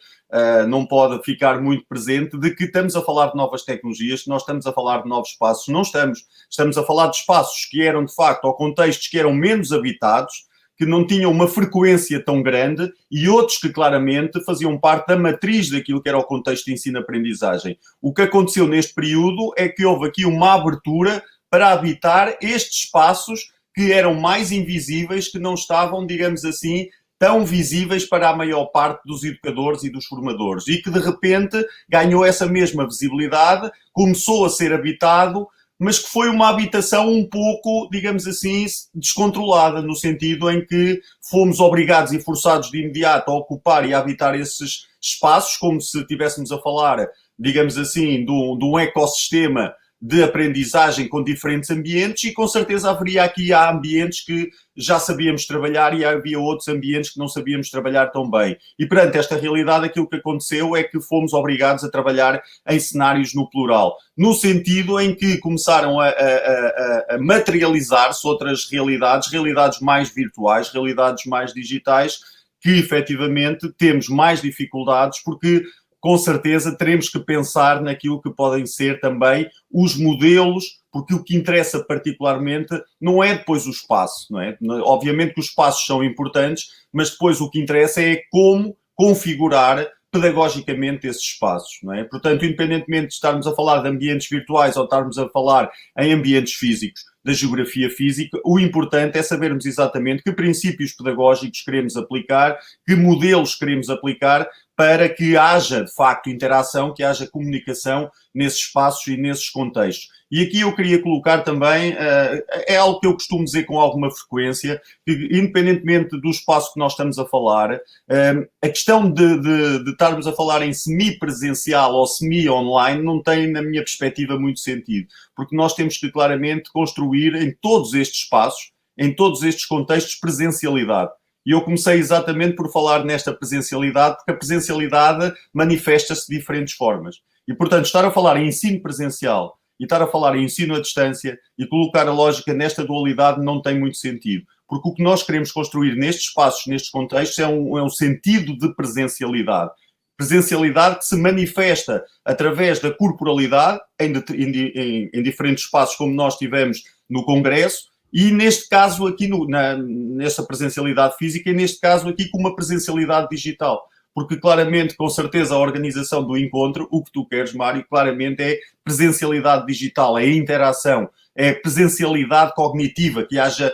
ficar muito presente, de que estamos a falar de novas tecnologias, que nós estamos a falar de novos espaços. Não estamos a falar de espaços que eram, de facto, ou contextos que eram menos habitados, que não tinham uma frequência tão grande, e outros que claramente faziam parte da matriz daquilo que era o contexto de ensino-aprendizagem. O que aconteceu neste período é que houve aqui uma abertura para habitar estes espaços que eram mais invisíveis, que não estavam, digamos assim, tão visíveis para a maior parte dos educadores e dos formadores, e que de repente ganhou essa mesma visibilidade, começou a ser habitado, mas que foi uma habitação um pouco, digamos assim, descontrolada, no sentido em que fomos obrigados e forçados de imediato a ocupar e a habitar esses espaços, como se estivéssemos a falar, digamos assim, de um ecossistema de aprendizagem com diferentes ambientes, e com certeza há ambientes que já sabíamos trabalhar e havia outros ambientes que não sabíamos trabalhar tão bem. E perante esta realidade, aquilo que aconteceu é que fomos obrigados a trabalhar em cenários no plural, no sentido em que começaram a materializar-se outras realidades mais virtuais, realidades mais digitais, que efetivamente temos mais dificuldades, porque com certeza teremos que pensar naquilo que podem ser também os modelos, porque o que interessa particularmente não é depois o espaço, não é? Obviamente que os espaços são importantes, mas depois o que interessa é como configurar pedagogicamente esses espaços, não é? Portanto, independentemente de estarmos a falar de ambientes virtuais ou estarmos a falar em ambientes físicos, da geografia física. O importante é sabermos exatamente que princípios pedagógicos queremos aplicar, que modelos queremos aplicar, para que haja, de facto, interação, que haja comunicação nesses espaços e nesses contextos. E aqui eu queria colocar também, é algo que eu costumo dizer com alguma frequência, que independentemente do espaço que nós estamos a falar, a questão de estarmos a falar em semi-presencial ou semi-online não tem, na minha perspectiva, muito sentido. Porque nós temos que claramente construir em todos estes espaços, em todos estes contextos, presencialidade. E eu comecei exatamente por falar nesta presencialidade, porque a presencialidade manifesta-se de diferentes formas. E, portanto, estar a falar em ensino presencial e estar a falar em ensino à distância e colocar a lógica nesta dualidade não tem muito sentido. Porque o que nós queremos construir nestes espaços, nestes contextos, é um sentido de presencialidade. Presencialidade que se manifesta através da corporalidade em diferentes espaços, como nós tivemos no Congresso, e neste caso aqui, nessa presencialidade física, e neste caso aqui com uma presencialidade digital. Porque claramente, com certeza, a organização do encontro, o que tu queres, Mário, claramente é presencialidade digital, é interação, é presencialidade cognitiva, que haja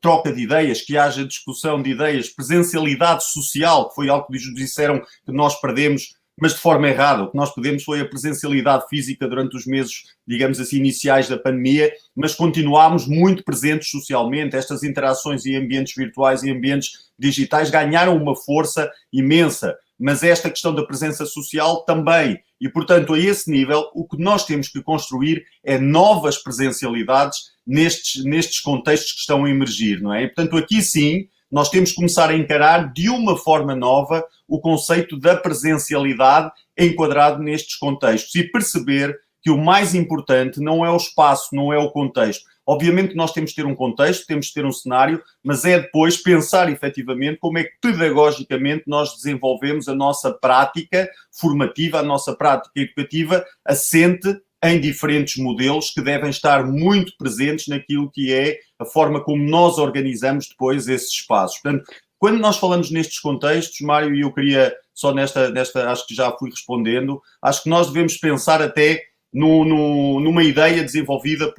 troca de ideias, que haja discussão de ideias, presencialidade social, que foi algo que nos disseram que nós perdemos, mas de forma errada. O que nós perdemos foi a presencialidade física durante os meses, digamos assim, iniciais da pandemia, mas continuámos muito presentes socialmente. Estas interações em ambientes virtuais e ambientes digitais ganharam uma força imensa, mas esta questão da presença social também. E, portanto, a esse nível, o que nós temos que construir é novas presencialidades nestes contextos que estão a emergir, não é? E, portanto, aqui sim, nós temos que começar a encarar de uma forma nova o conceito da presencialidade enquadrado nestes contextos e perceber que o mais importante não é o espaço, não é o contexto. Obviamente que nós temos de ter um contexto, temos de ter um cenário, mas é depois pensar efetivamente como é que pedagogicamente nós desenvolvemos a nossa prática formativa, a nossa prática educativa assente em diferentes modelos que devem estar muito presentes naquilo que é a forma como nós organizamos depois esses espaços. Portanto, quando nós falamos nestes contextos, Mário, e eu queria só nesta acho que já fui respondendo, acho que nós devemos pensar até numa ideia desenvolvida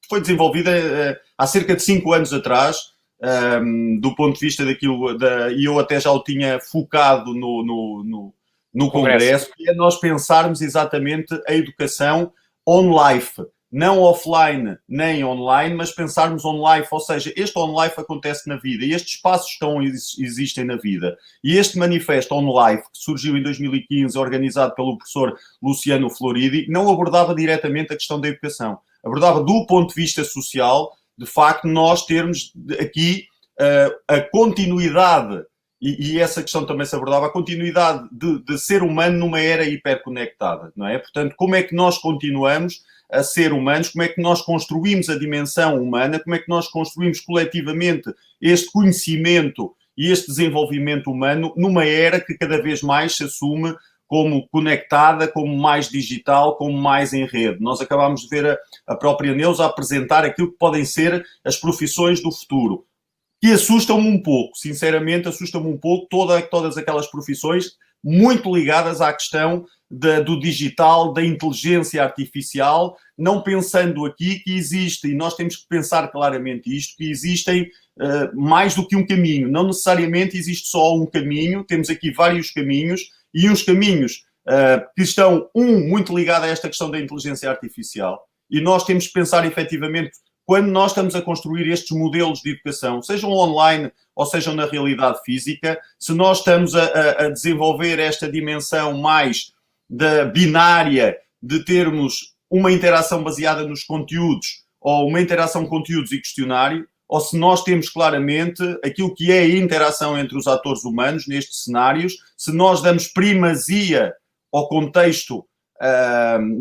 foi desenvolvida há cerca de 5 anos atrás, do ponto de vista daquilo, e eu até já o tinha focado no Congresso, que é nós pensarmos exatamente a educação on-life, não offline nem online, mas pensarmos on-life, ou seja, este on-life acontece na vida e estes espaços existem na vida. E este manifesto on-life, que surgiu em 2015, organizado pelo professor Luciano Floridi, não abordava diretamente a questão da educação. Abordava do ponto de vista social, de facto, nós termos aqui a continuidade, e essa questão também se abordava, a continuidade de ser humano numa era hiperconectada, não é? Portanto, como é que nós continuamos a ser humanos, como é que nós construímos a dimensão humana, como é que nós construímos coletivamente este conhecimento e este desenvolvimento humano numa era que cada vez mais se assume como conectada, como mais digital, como mais em rede. Nós acabámos de ver a própria Neuza apresentar aquilo que podem ser as profissões do futuro, que assustam-me um pouco, sinceramente, assustam-me um pouco todas aquelas profissões muito ligadas à questão do digital, da inteligência artificial, não pensando aqui que existe, e nós temos que pensar claramente isto, que existem mais do que um caminho. Não necessariamente existe só um caminho, temos aqui vários caminhos, e uns caminhos que estão, muito ligado a esta questão da inteligência artificial. E nós temos que pensar efetivamente, quando nós estamos a construir estes modelos de educação, sejam online ou sejam na realidade física, se nós estamos a desenvolver esta dimensão mais da binária de termos uma interação baseada nos conteúdos ou uma interação conteúdos e questionário, ou se nós temos claramente aquilo que é a interação entre os atores humanos nestes cenários, se nós damos primazia ao contexto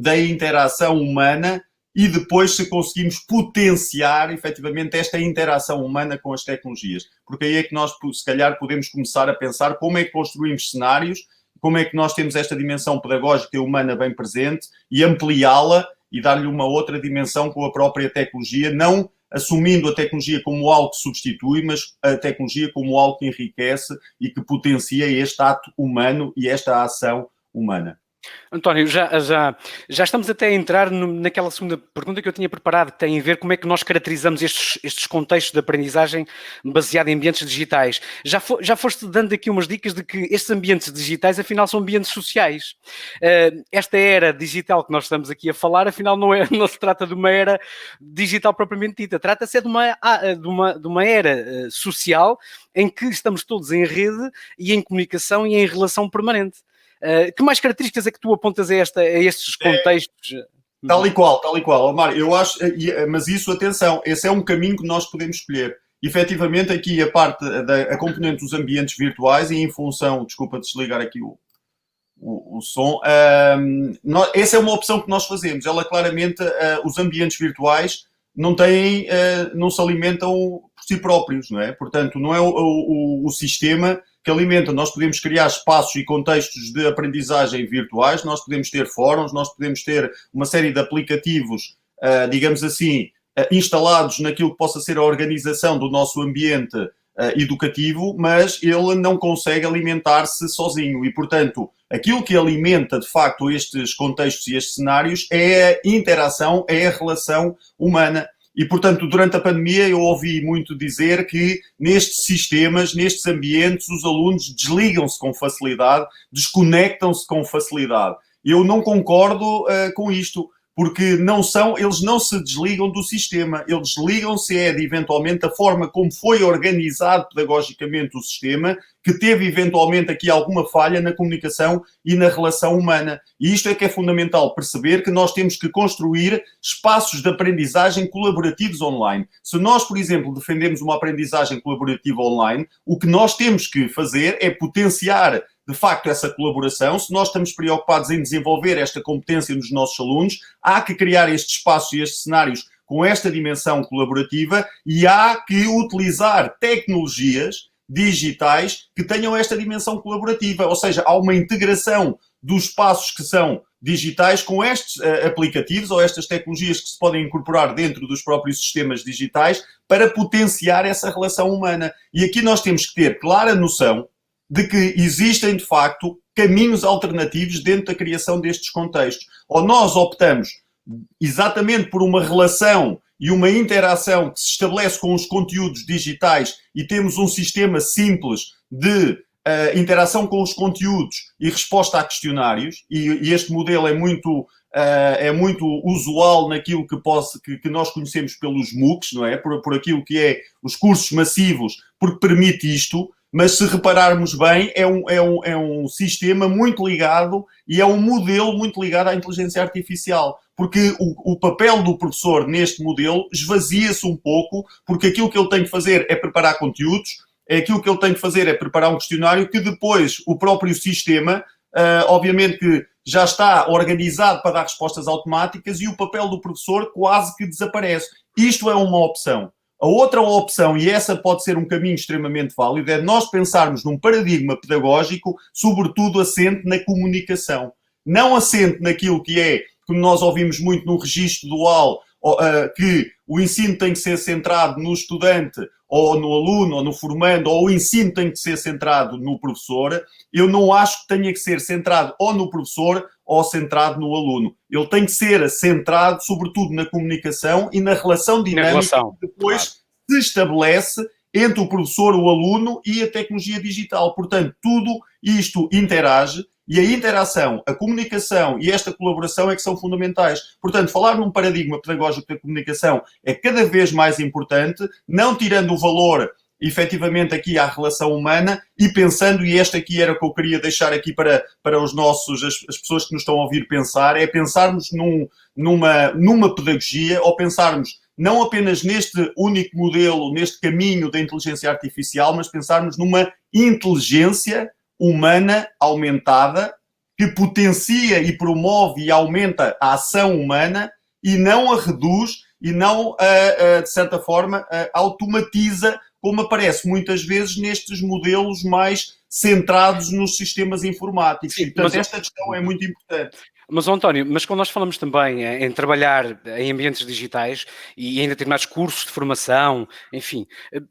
da interação humana e depois se conseguimos potenciar efetivamente esta interação humana com as tecnologias. Porque aí é que nós, se calhar, podemos começar a pensar como é que construímos cenários, como é que nós temos esta dimensão pedagógica e humana bem presente e ampliá-la e dar-lhe uma outra dimensão com a própria tecnologia, não assumindo a tecnologia como algo que substitui, mas a tecnologia como algo que enriquece e que potencia este ato humano e esta ação humana. António, já estamos até a entrar naquela segunda pergunta que eu tinha preparado, que tem a ver como é que nós caracterizamos estes contextos de aprendizagem baseado em ambientes digitais. Já foste dando aqui umas dicas de que estes ambientes digitais, afinal, são ambientes sociais. Esta era digital que nós estamos aqui a falar, afinal, não se trata de uma era digital propriamente dita, trata-se de uma era social em que estamos todos em rede e em comunicação e em relação permanente. Que mais características é que tu apontas a estes contextos? Tal e qual. Oh, Mário, eu acho, mas isso, atenção, esse é um caminho que nós podemos escolher. Efetivamente, aqui a parte a componente dos ambientes virtuais e em função, desculpa desligar aqui o som, essa é uma opção que nós fazemos. Ela claramente, os ambientes virtuais não se alimentam por si próprios, não é? Portanto, não é o sistema que alimenta. Nós podemos criar espaços e contextos de aprendizagem virtuais, nós podemos ter fóruns, nós podemos ter uma série de aplicativos, digamos assim, instalados naquilo que possa ser a organização do nosso ambiente educativo, mas ele não consegue alimentar-se sozinho e, portanto, aquilo que alimenta, de facto, estes contextos e estes cenários é a interação, é a relação humana. E, portanto, durante a pandemia eu ouvi muito dizer que nestes sistemas, nestes ambientes, os alunos desligam-se com facilidade, desconectam-se com facilidade. Eu não concordo com isto, porque eles não se desligam do sistema, eles desligam-se eventualmente da forma como foi organizado pedagogicamente o sistema, que teve eventualmente aqui alguma falha na comunicação e na relação humana. E isto é que é fundamental perceber, que nós temos que construir espaços de aprendizagem colaborativos online. Se nós, por exemplo, defendemos uma aprendizagem colaborativa online, o que nós temos que fazer é potenciar de facto essa colaboração. Se nós estamos preocupados em desenvolver esta competência nos nossos alunos, há que criar estes espaços e estes cenários com esta dimensão colaborativa e há que utilizar tecnologias digitais que tenham esta dimensão colaborativa, ou seja, há uma integração dos espaços que são digitais com estes aplicativos ou estas tecnologias que se podem incorporar dentro dos próprios sistemas digitais para potenciar essa relação humana. E aqui nós temos que ter clara noção de que existem, de facto, caminhos alternativos dentro da criação destes contextos. Ou nós optamos exatamente por uma relação e uma interação que se estabelece com os conteúdos digitais e temos um sistema simples de interação com os conteúdos e resposta a questionários, e este modelo é muito usual naquilo que nós conhecemos pelos MOOCs, não é? Por aquilo que é os cursos massivos, porque permite isto. Mas se repararmos bem, é um sistema muito ligado e é um modelo muito ligado à inteligência artificial. Porque o papel do professor neste modelo esvazia-se um pouco, porque aquilo que ele tem que fazer é preparar conteúdos, aquilo que ele tem que fazer é preparar um questionário que depois o próprio sistema, obviamente que já está organizado para dar respostas automáticas e o papel do professor quase que desaparece. Isto é uma opção. A outra opção, e essa pode ser um caminho extremamente válido, é nós pensarmos num paradigma pedagógico, sobretudo assente na comunicação. Não assente naquilo que é, como nós ouvimos muito no registro dual, que o ensino tem que ser centrado no estudante, ou no aluno, ou no formando, ou o ensino tem que ser centrado no professor. Eu não acho que tenha que ser centrado ou no professor ou centrado no aluno. Ele tem que ser centrado, sobretudo, na comunicação e na relação dinâmica que depois se estabelece entre o professor, o aluno e a tecnologia digital. Portanto, tudo isto interage e a interação, a comunicação e esta colaboração é que são fundamentais. Portanto, falar num paradigma pedagógico da comunicação é cada vez mais importante, não tirando o valor efetivamente aqui à relação humana e pensando, e esta aqui era o que eu queria deixar aqui para as pessoas que nos estão a ouvir pensar, é pensarmos numa pedagogia ou pensarmos não apenas neste único modelo, neste caminho da inteligência artificial, mas pensarmos numa inteligência humana aumentada que potencia e promove e aumenta a ação humana e não a reduz e não, de certa forma, automatiza, como aparece muitas vezes nestes modelos mais centrados nos sistemas informáticos. Sim, e, portanto, esta questão é muito importante. Mas, António, quando nós falamos também em trabalhar em ambientes digitais e em determinados cursos de formação, enfim,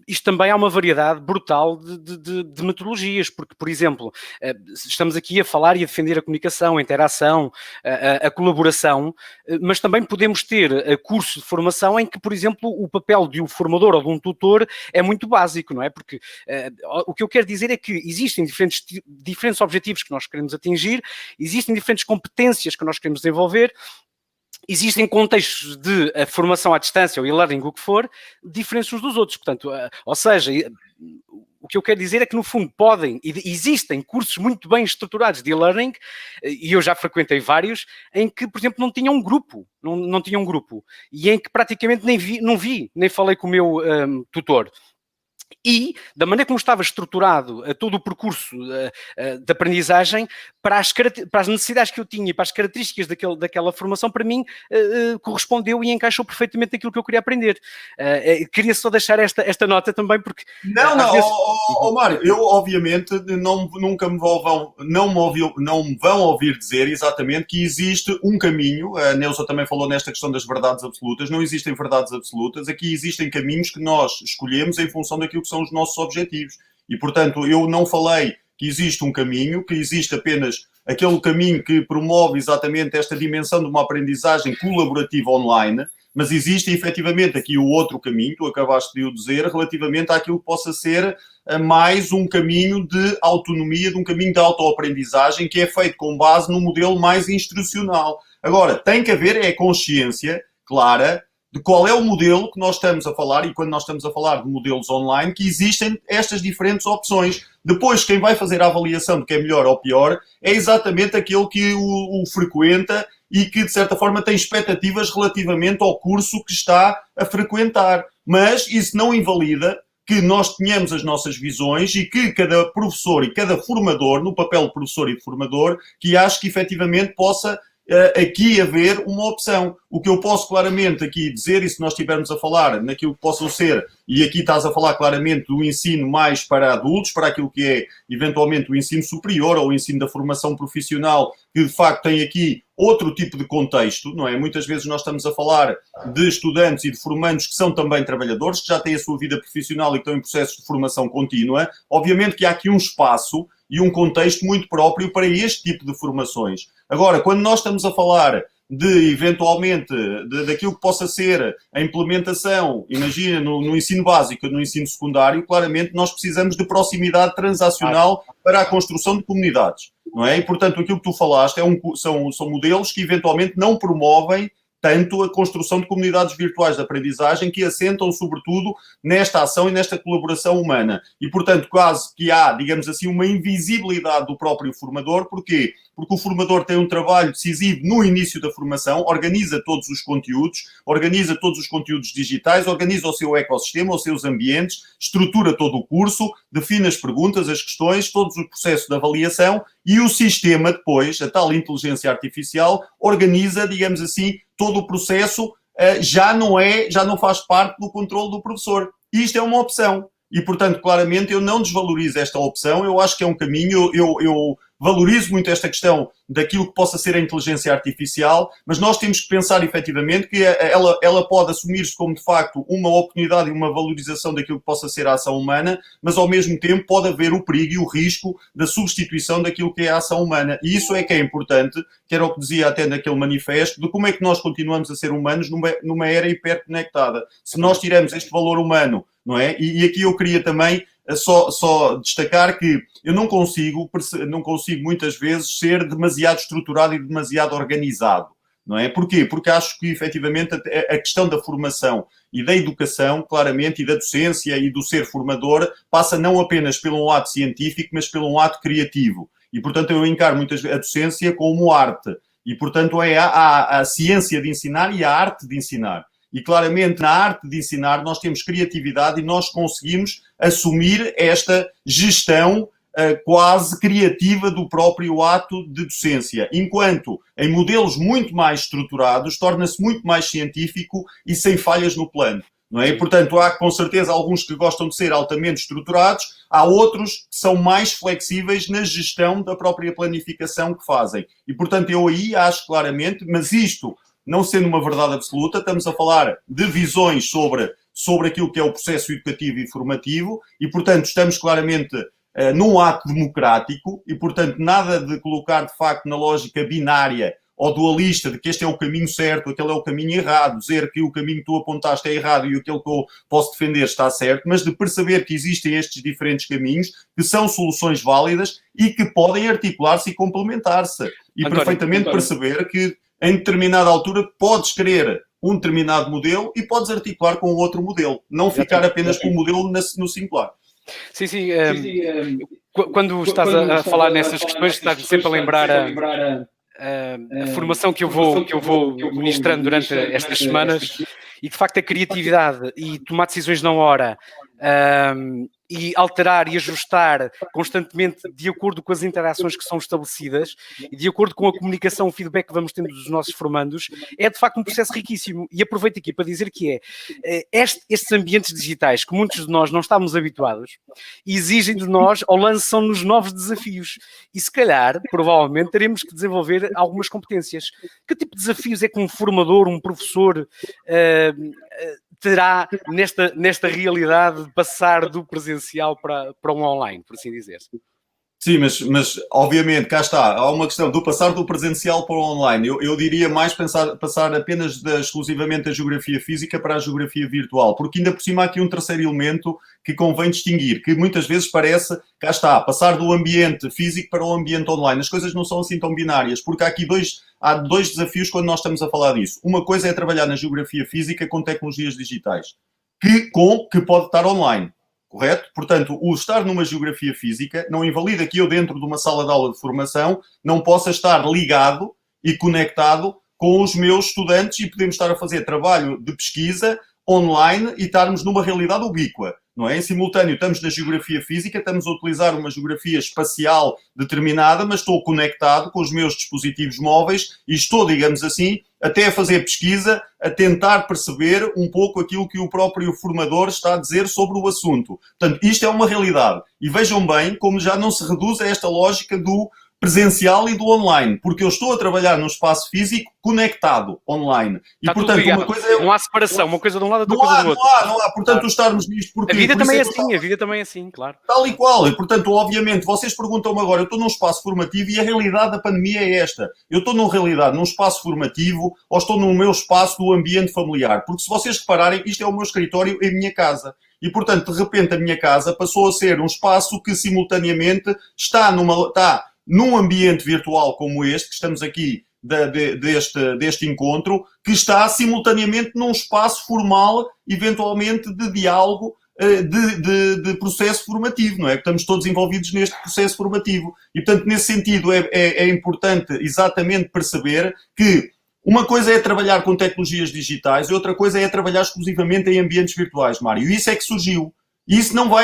isto também há uma variedade brutal de metodologias, porque, por exemplo, estamos aqui a falar e a defender a comunicação, a interação, a colaboração, mas também podemos ter cursos de formação em que, por exemplo, o papel de um formador ou de um tutor é muito básico, não é? Porque o que eu quero dizer é que existem diferentes objetivos que nós queremos atingir, existem diferentes competências que nós queremos desenvolver, existem contextos de formação à distância ou e-learning, o que for, diferentes uns dos outros. Portanto, ou seja, o que eu quero dizer é que, no fundo, existem cursos muito bem estruturados de e-learning, e eu já frequentei vários, em que, por exemplo, não tinham um grupo, não tinham um grupo, e em que praticamente nem falei com o meu tutor. E, da maneira como estava estruturado todo o percurso de aprendizagem, para as necessidades que eu tinha e para as características daquela formação, para mim, correspondeu e encaixou perfeitamente naquilo que eu queria aprender. Queria só deixar esta nota também, porque... Não, Mário, eu obviamente nunca me vão ouvir dizer exatamente que existe um caminho. A Neuza também falou nesta questão das verdades absolutas. Não existem verdades absolutas. Aqui existem caminhos que nós escolhemos em função daquilo que são os nossos objetivos. E, portanto, eu não falei que existe um caminho, que existe apenas aquele caminho que promove exatamente esta dimensão de uma aprendizagem colaborativa online, mas existe efetivamente aqui o outro caminho, tu acabaste de o dizer, relativamente àquilo que possa ser mais um caminho de autonomia, de um caminho de autoaprendizagem que é feito com base num modelo mais instrucional. Agora, tem que haver consciência clara de qual é o modelo que nós estamos a falar, e quando nós estamos a falar de modelos online, que existem estas diferentes opções. Depois, quem vai fazer a avaliação de que é melhor ou pior é exatamente aquele que o frequenta e que, de certa forma, tem expectativas relativamente ao curso que está a frequentar. Mas isso não invalida que nós tenhamos as nossas visões e que cada professor e cada formador, no papel de professor e de formador, que acho que efetivamente possa aqui haver uma opção. O que eu posso claramente aqui dizer, e se nós estivermos a falar naquilo que possam ser, e aqui estás a falar claramente do ensino mais para adultos, para aquilo que é eventualmente o ensino superior ou o ensino da formação profissional, que de facto tem aqui outro tipo de contexto, não é? Muitas vezes nós estamos a falar de estudantes e de formandos que são também trabalhadores, que já têm a sua vida profissional e que estão em processos de formação contínua. Obviamente que há aqui um espaço e um contexto muito próprio para este tipo de formações. Agora, quando nós estamos a falar de, eventualmente, daquilo que possa ser a implementação, imagina, no ensino básico, no ensino secundário, claramente nós precisamos de proximidade transacional para a construção de comunidades, não é? E, portanto, aquilo que tu falaste são modelos que, eventualmente, não promovem tanto a construção de comunidades virtuais de aprendizagem que assentam, sobretudo, nesta ação e nesta colaboração humana. E, portanto, quase que há, digamos assim, uma invisibilidade do próprio formador. Porquê? Porque o formador tem um trabalho decisivo no início da formação, organiza todos os conteúdos digitais, organiza o seu ecossistema, os seus ambientes, estrutura todo o curso, define as perguntas, as questões, todo o processo de avaliação e o sistema depois, a tal inteligência artificial, organiza, digamos assim, todo o processo, já não faz parte do controle do professor. E isto é uma opção. E, portanto, claramente, eu não desvalorizo esta opção, eu acho que é um caminho, eu valorizo muito esta questão daquilo que possa ser a inteligência artificial, mas nós temos que pensar efetivamente que ela pode assumir-se como, de facto, uma oportunidade e uma valorização daquilo que possa ser a ação humana, mas, ao mesmo tempo, pode haver o perigo e o risco da substituição daquilo que é a ação humana. E isso é que é importante, que era o que dizia até naquele manifesto, de como é que nós continuamos a ser humanos numa era hiperconectada. Se nós tiramos este valor humano, não é? E aqui eu queria também só destacar que eu não consigo muitas vezes ser demasiado estruturado e demasiado organizado, não é? Porquê? Porque acho que, efetivamente, a questão da formação e da educação, claramente, e da docência e do ser formador, passa não apenas pelo ato científico, mas pelo ato criativo. E, portanto, eu encaro muitas vezes a docência como arte. E, portanto, é a ciência de ensinar e a arte de ensinar. E, claramente, na arte de ensinar, nós temos criatividade e nós conseguimos assumir esta gestão quase criativa do próprio ato de docência. Enquanto, em modelos muito mais estruturados, torna-se muito mais científico e sem falhas no plano. não é? E, portanto, há com certeza alguns que gostam de ser altamente estruturados, há outros que são mais flexíveis na gestão da própria planificação que fazem. E, portanto, eu aí acho claramente, mas isto não sendo uma verdade absoluta, estamos a falar de visões sobre aquilo que é o processo educativo e formativo e, portanto, estamos claramente num ato democrático e, portanto, nada de colocar, de facto, na lógica binária ou dualista de que este é o caminho certo, aquele é o caminho errado, dizer que o caminho que tu apontaste é errado e aquele que eu posso defender está certo, mas de perceber que existem estes diferentes caminhos, que são soluções válidas e que podem articular-se e complementar-se. E perfeitamente perceber que em determinada altura podes querer um determinado modelo e podes articular com outro modelo, não ficar apenas com o modelo no singular. Sim, sim. Quando estás a falar nessas questões, estás sempre a lembrar a formação que eu vou ministrando durante estas semanas e, de facto, a criatividade e tomar decisões na hora e alterar e ajustar constantemente de acordo com as interações que são estabelecidas e de acordo com a comunicação, o feedback que vamos tendo dos nossos formandos, é de facto um processo riquíssimo. E aproveito aqui para dizer que estes ambientes digitais que muitos de nós não estamos habituados exigem de nós ou lançam-nos novos desafios e se calhar, provavelmente, teremos que desenvolver algumas competências. Que tipo de desafios é que um formador, um professor terá nesta realidade de passar do presencial para um online, por assim dizer? Sim, mas obviamente, cá está, há uma questão do passar do presencial para o online. Eu diria mais passar apenas exclusivamente da geografia física para a geografia virtual, porque ainda por cima há aqui um terceiro elemento que convém distinguir, que muitas vezes parece, cá está, passar do ambiente físico para o ambiente online. As coisas não são assim tão binárias, porque há dois desafios quando nós estamos a falar disso. Uma coisa é trabalhar na geografia física com tecnologias digitais, que pode estar online. Correto? Portanto, o estar numa geografia física não invalida que eu, dentro de uma sala de aula de formação, não possa estar ligado e conectado com os meus estudantes e podemos estar a fazer trabalho de pesquisa online e estarmos numa realidade ubíqua. Não é? Em simultâneo, estamos na geografia física, estamos a utilizar uma geografia espacial determinada, mas estou conectado com os meus dispositivos móveis e estou, digamos assim, até a fazer pesquisa, a tentar perceber um pouco aquilo que o próprio formador está a dizer sobre o assunto. Portanto, isto é uma realidade. E vejam bem como já não se reduz a esta lógica do presencial e do online, porque eu estou a trabalhar num espaço físico conectado online. E, portanto, uma coisa é... Não há separação, uma coisa de um lado, outra coisa do outro. Não há. Portanto, claro. Estarmos nisto... Porque, a vida também é assim, claro. Tal e qual. E, portanto, obviamente, vocês perguntam-me agora, eu estou num espaço formativo e a realidade da pandemia é esta. Eu estou, num espaço formativo ou estou no meu espaço do ambiente familiar. Porque, se vocês repararem, isto é o meu escritório em minha casa. E, portanto, de repente, a minha casa passou a ser um espaço que, simultaneamente, está num ambiente virtual como este, que estamos aqui deste encontro, que está simultaneamente num espaço formal, eventualmente de diálogo, de processo formativo, não é? Que estamos todos envolvidos neste processo formativo. E, portanto, nesse sentido, é importante exatamente perceber que uma coisa é trabalhar com tecnologias digitais e outra coisa é trabalhar exclusivamente em ambientes virtuais, Mário. E isso é que surgiu. E isso não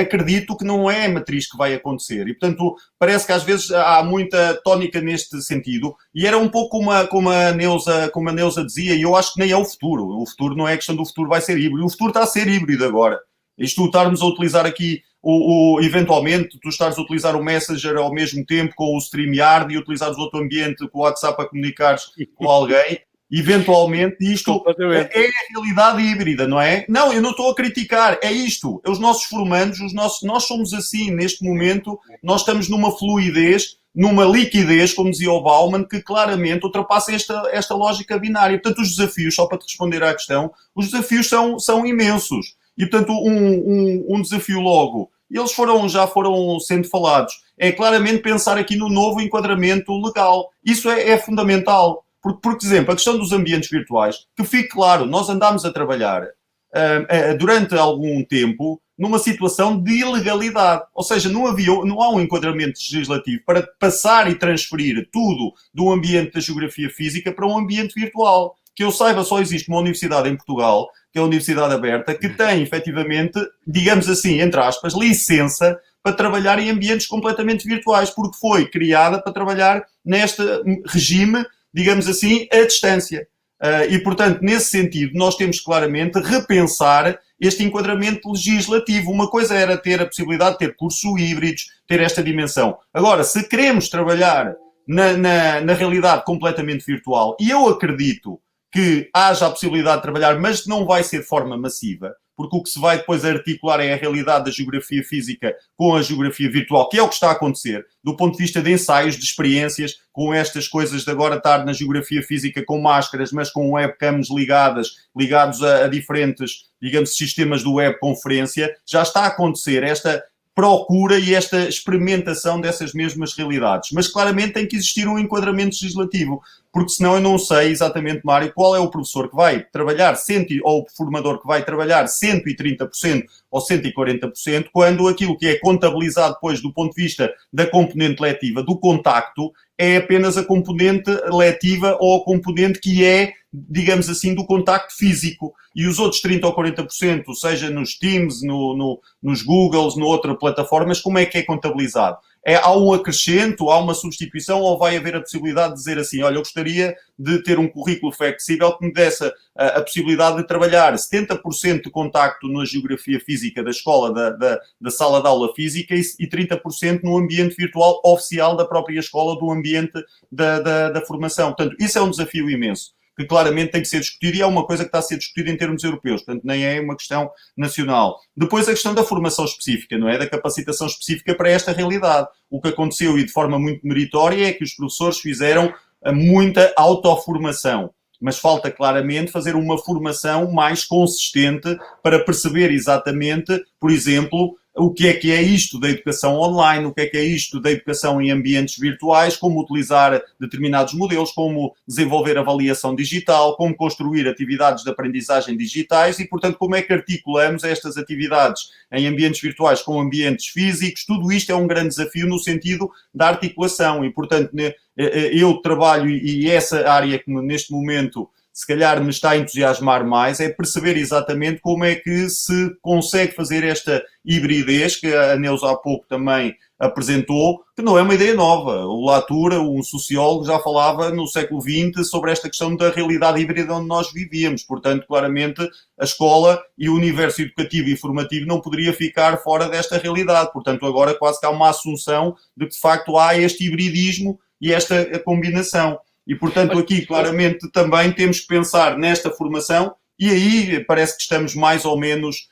acredito que não é a matriz que vai acontecer. E, portanto, parece que às vezes há muita tónica neste sentido. E era um pouco como a Neuza dizia, e eu acho que nem é o futuro. O futuro não é a questão do futuro vai ser híbrido. O futuro está a ser híbrido agora. Isto estarmos a utilizar aqui, eventualmente, tu estares a utilizar o Messenger ao mesmo tempo com o StreamYard e utilizares outro ambiente com o WhatsApp a comunicares com alguém. Eventualmente, isto é a realidade híbrida, não é? Não, eu não estou a criticar, é isto. Os nossos formandos, nós somos assim, neste momento, nós estamos numa fluidez, numa liquidez, como dizia o Bauman, que claramente ultrapassa esta lógica binária. Portanto, os desafios, só para te responder à questão, os desafios são imensos. E, portanto, um desafio logo, eles já foram sendo falados, é claramente pensar aqui no novo enquadramento legal. Isso é fundamental. Porque, por exemplo, a questão dos ambientes virtuais, que fique claro, nós andámos a trabalhar durante algum tempo numa situação de ilegalidade. Ou seja, não há um enquadramento legislativo para passar e transferir tudo do ambiente da geografia física para um ambiente virtual. Que eu saiba, só existe uma universidade em Portugal, que é a Universidade Aberta, que tem, efetivamente, digamos assim, entre aspas, licença para trabalhar em ambientes completamente virtuais, porque foi criada para trabalhar neste regime, digamos assim, à distância. E, portanto, nesse sentido, nós temos claramente repensar este enquadramento legislativo. Uma coisa era ter a possibilidade de ter cursos híbridos, ter esta dimensão. Agora, se queremos trabalhar na realidade completamente virtual, e eu acredito que haja a possibilidade de trabalhar, mas não vai ser de forma massiva, porque o que se vai depois articular é a realidade da geografia física com a geografia virtual, que é o que está a acontecer, do ponto de vista de ensaios, de experiências, com estas coisas de agora estar na geografia física com máscaras, mas com webcams ligados a diferentes, digamos, sistemas do webconferência, já está a acontecer esta procura e esta experimentação dessas mesmas realidades. Mas claramente tem que existir um enquadramento legislativo, porque senão eu não sei exatamente, Mário, qual é o professor que vai trabalhar, ou o formador que vai trabalhar 130% ou 140%, quando aquilo que é contabilizado depois do ponto de vista da componente letiva, do contacto, é apenas a componente letiva ou a componente que é, digamos assim, do contacto físico. E os outros 30% ou 40%, seja nos Teams, nos Googles, noutras plataformas, como é que é contabilizado? Há um acrescento, há uma substituição, ou vai haver a possibilidade de dizer assim, olha, eu gostaria de ter um currículo flexível que me desse a possibilidade de trabalhar 70% de contacto na geografia física da escola, da sala de aula física, e 30% no ambiente virtual oficial da própria escola, do ambiente da formação. Portanto, isso é um desafio imenso, que claramente tem que ser discutido, e é uma coisa que está a ser discutida em termos europeus, portanto nem é uma questão nacional. Depois a questão da formação específica, não é? Da capacitação específica para esta realidade. O que aconteceu, e de forma muito meritória, é que os professores fizeram muita autoformação, mas falta claramente fazer uma formação mais consistente para perceber exatamente, por exemplo, o que é isto da educação online, o que é isto da educação em ambientes virtuais, como utilizar determinados modelos, como desenvolver avaliação digital, como construir atividades de aprendizagem digitais e, portanto, como é que articulamos estas atividades em ambientes virtuais com ambientes físicos. Tudo isto é um grande desafio no sentido da articulação e, portanto, eu trabalho, e essa área que neste momento se calhar me está a entusiasmar mais, é perceber exatamente como é que se consegue fazer esta hibridez, que a Neuza há pouco também apresentou, que não é uma ideia nova. O Latour, um sociólogo, já falava no século XX sobre esta questão da realidade híbrida onde nós vivíamos. Portanto, claramente, a escola e o universo educativo e formativo não poderia ficar fora desta realidade. Portanto, agora quase que há uma assunção de que, de facto, há este hibridismo e esta combinação. E, portanto, aqui, claramente, também temos que pensar nesta formação e aí parece que estamos mais ou menos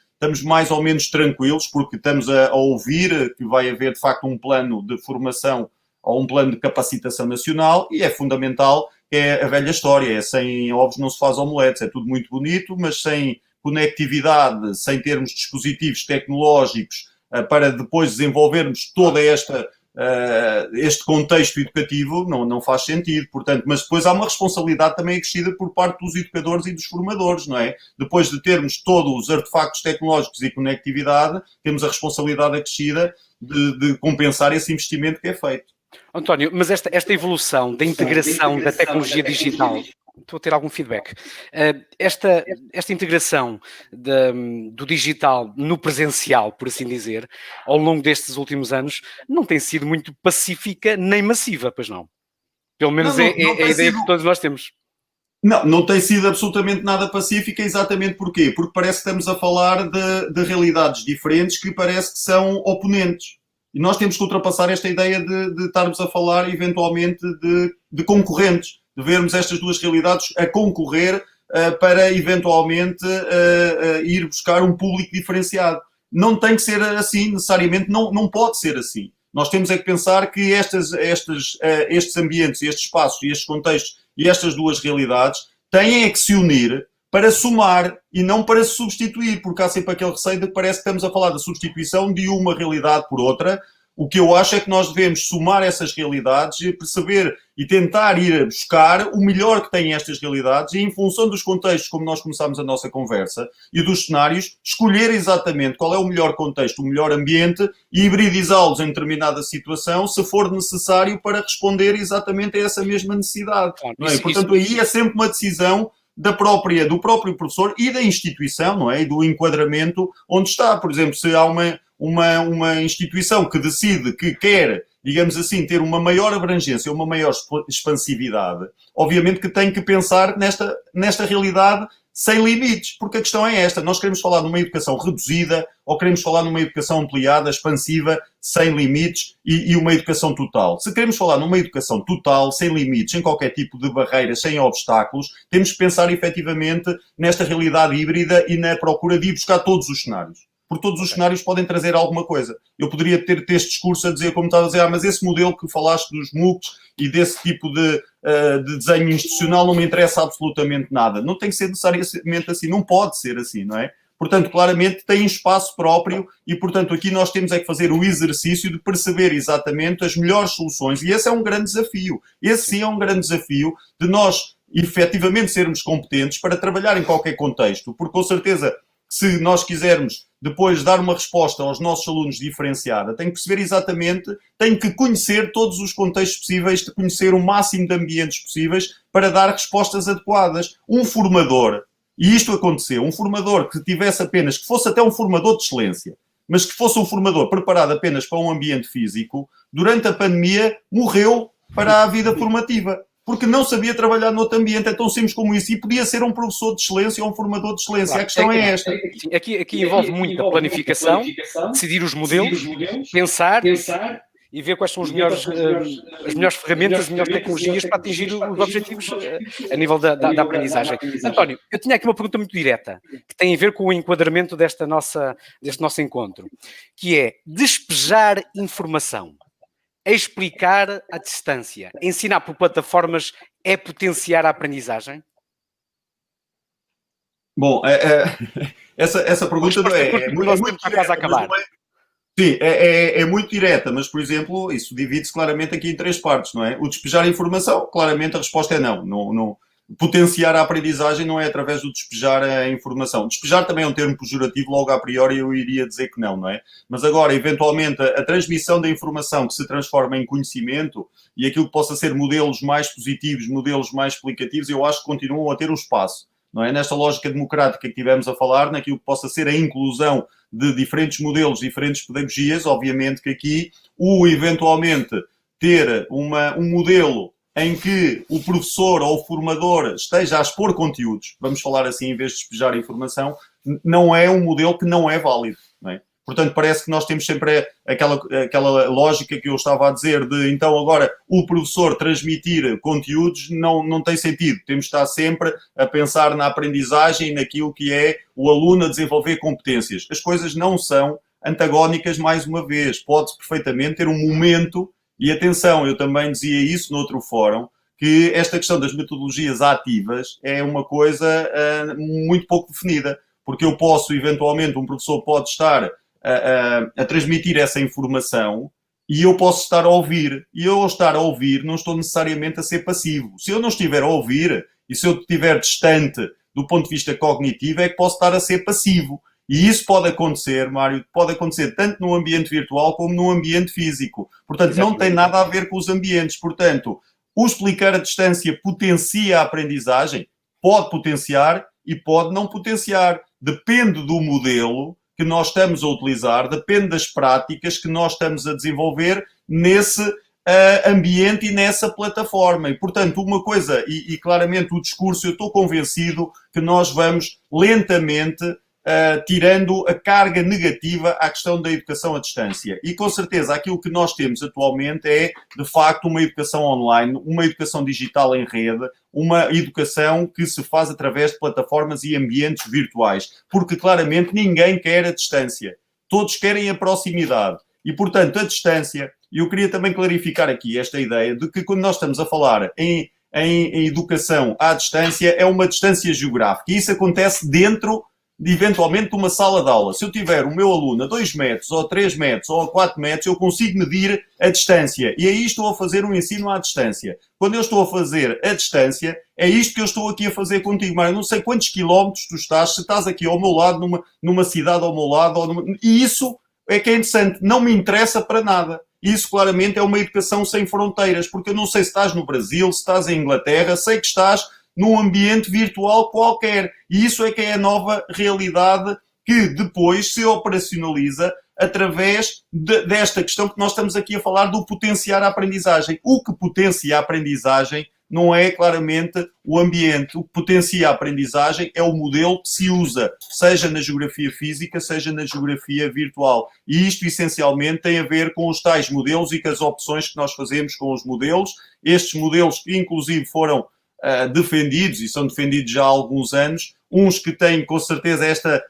tranquilos, porque estamos a ouvir que vai haver, de facto, um plano de formação ou um plano de capacitação nacional e é fundamental, que é a velha história, sem ovos não se faz omeletes, é tudo muito bonito, mas sem conectividade, sem termos dispositivos tecnológicos para depois desenvolvermos toda este contexto educativo não faz sentido, portanto, mas depois há uma responsabilidade também acrescida por parte dos educadores e dos formadores, não é? Depois de termos todos os artefactos tecnológicos e conectividade, temos a responsabilidade acrescida de compensar esse investimento que é feito. António, mas esta evolução da integração da tecnologia digital, estou a ter algum feedback, esta integração do digital no presencial, por assim dizer, ao longo destes últimos anos, não tem sido muito pacífica nem massiva, pois não? Pelo menos é a ideia que todos nós temos. Não tem sido absolutamente nada pacífica, exatamente porquê? Porque parece que estamos a falar de realidades diferentes que parece que são oponentes. E nós temos que ultrapassar esta ideia de estarmos a falar, eventualmente, de concorrentes, de vermos estas duas realidades a concorrer para, eventualmente, ir buscar um público diferenciado. Não tem que ser assim, necessariamente, não pode ser assim. Nós temos é que pensar que estes ambientes, estes espaços e estes contextos e estas duas realidades têm é que se unir para somar e não para se substituir, porque há sempre aquele receio de que parece que estamos a falar da substituição de uma realidade por outra. O que eu acho é que nós devemos somar essas realidades e perceber e tentar ir buscar o melhor que têm estas realidades e, em função dos contextos, como nós começámos a nossa conversa, e dos cenários, escolher exatamente qual é o melhor contexto, o melhor ambiente e hibridizá-los em determinada situação, se for necessário, para responder exatamente a essa mesma necessidade. Não é? Portanto, aí é sempre uma decisão do próprio professor e da instituição, não é? E do enquadramento onde está. Por exemplo, se há uma instituição que decide que quer digamos assim, ter uma maior abrangência, uma maior expansividade, obviamente que tem que pensar nesta realidade sem limites, porque a questão é esta, nós queremos falar numa educação reduzida ou queremos falar numa educação ampliada, expansiva, sem limites e uma educação total. Se queremos falar numa educação total, sem limites, sem qualquer tipo de barreiras, sem obstáculos, temos que pensar efetivamente nesta realidade híbrida e na procura de ir buscar todos os cenários. Porque todos os cenários podem trazer alguma coisa. Eu poderia ter este discurso a dizer, como estava a dizer, mas esse modelo que falaste dos MOOCs e desse tipo de desenho institucional não me interessa absolutamente nada. Não tem que ser necessariamente assim, não pode ser assim, não é? Portanto, claramente tem espaço próprio e, portanto, aqui nós temos é que fazer o exercício de perceber exatamente as melhores soluções. E esse é um grande desafio. Esse sim é um grande desafio de nós, efetivamente, sermos competentes para trabalhar em qualquer contexto. Porque, com certeza, se nós quisermos depois dar uma resposta aos nossos alunos diferenciada, tem que perceber exatamente, tem que conhecer todos os contextos possíveis, de conhecer o máximo de ambientes possíveis para dar respostas adequadas. Um formador, e isto aconteceu, um formador que tivesse apenas, que fosse até um formador de excelência, mas que fosse um formador preparado apenas para um ambiente físico, durante a pandemia morreu para a vida formativa. Porque não sabia trabalhar noutro ambiente, é tão simples como isso. E podia ser um professor de excelência ou um formador de excelência. Claro, a questão é esta. Aqui envolve muito a planificação, decidir os modelos, pensar e ver quais são as melhores ferramentas, as melhores tecnologias para atingir os objetivos a nível da aprendizagem. António, eu tinha aqui uma pergunta muito direta, que tem a ver com o enquadramento deste nosso encontro, que é despejar informação. Explicar à distância, ensinar por plataformas é potenciar a aprendizagem? Bom, essa pergunta é muito está quase a acabar. Sim, é muito direta, mas, por exemplo, isso divide-se claramente aqui em 3 partes, não é? O despejar a informação, claramente a resposta é não. Potenciar a aprendizagem não é através do despejar a informação. Despejar também é um termo pejorativo, logo a priori eu iria dizer que não é? Mas agora, eventualmente, a transmissão da informação que se transforma em conhecimento e aquilo que possa ser modelos mais positivos, modelos mais explicativos, eu acho que continuam a ter um espaço, não é? Nesta lógica democrática que tivemos a falar, naquilo que possa ser a inclusão de diferentes modelos, diferentes pedagogias, obviamente que aqui eventualmente ter um modelo em que o professor ou o formador esteja a expor conteúdos, vamos falar assim, em vez de despejar informação, não é um modelo que não é válido, não é? Portanto, parece que nós temos sempre aquela lógica que eu estava a dizer de, então, agora, o professor transmitir conteúdos não tem sentido. Temos de estar sempre a pensar na aprendizagem e naquilo que é o aluno a desenvolver competências. As coisas não são antagónicas, mais uma vez. Pode-se perfeitamente ter um momento. E atenção, eu também dizia isso noutro fórum, que esta questão das metodologias ativas é uma coisa muito pouco definida, porque eu posso, eventualmente, um professor pode estar a transmitir essa informação e eu posso estar a ouvir. E eu, ao estar a ouvir, não estou necessariamente a ser passivo. Se eu não estiver a ouvir e se eu estiver distante do ponto de vista cognitivo, é que posso estar a ser passivo. E isso pode acontecer, Mário, pode acontecer tanto no ambiente virtual como no ambiente físico. Portanto, exatamente, não tem nada a ver com os ambientes. Portanto, o explicar à distância potencia a aprendizagem? Pode potenciar e pode não potenciar. Depende do modelo que nós estamos a utilizar, depende das práticas que nós estamos a desenvolver nesse ambiente e nessa plataforma. E, portanto, uma coisa, e claramente o discurso, eu estou convencido que nós vamos lentamente tirando a carga negativa à questão da educação à distância. E, com certeza, aquilo que nós temos atualmente é, de facto, uma educação online, uma educação digital em rede, uma educação que se faz através de plataformas e ambientes virtuais. Porque, claramente, ninguém quer a distância. Todos querem a proximidade. E, portanto, a distância, e eu queria também clarificar aqui esta ideia de que, quando nós estamos a falar em educação à distância, é uma distância geográfica. E isso acontece dentro eventualmente de uma sala de aula. Se eu tiver o meu aluno a 2 metros, ou a 3 metros, ou a 4 metros, eu consigo medir a distância. E aí estou a fazer um ensino à distância. Quando eu estou a fazer a distância, é isto que eu estou aqui a fazer contigo. Mas eu não sei quantos quilómetros tu estás, se estás aqui ao meu lado, numa cidade ao meu lado. E isso é que é interessante. Não me interessa para nada. Isso claramente é uma educação sem fronteiras. Porque eu não sei se estás no Brasil, se estás em Inglaterra, sei que estás num ambiente virtual qualquer. E isso é que é a nova realidade que depois se operacionaliza através desta questão que nós estamos aqui a falar do potenciar a aprendizagem. O que potencia a aprendizagem não é claramente o ambiente. O que potencia a aprendizagem é o modelo que se usa, seja na geografia física, seja na geografia virtual. E isto, essencialmente, tem a ver com os tais modelos e com as opções que nós fazemos com os modelos. Estes modelos que, inclusive, foram defendidos, e são defendidos já há alguns anos, uns que têm, com certeza,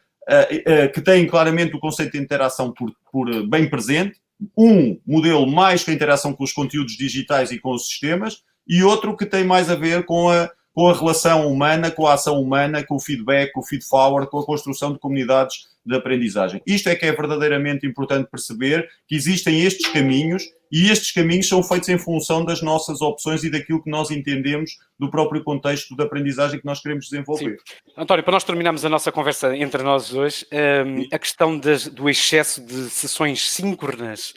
que têm claramente o conceito de interação por bem presente, um modelo mais com a interação com os conteúdos digitais e com os sistemas, e outro que tem mais a ver com a relação humana, com a ação humana, com o feedback, com o feed-forward, com a construção de comunidades de aprendizagem. Isto é que é verdadeiramente importante perceber, que existem estes caminhos, e estes caminhos são feitos em função das nossas opções e daquilo que nós entendemos do próprio contexto de aprendizagem que nós queremos desenvolver. Sim. António, para nós terminarmos a nossa conversa entre nós hoje, a questão do excesso de sessões síncronas,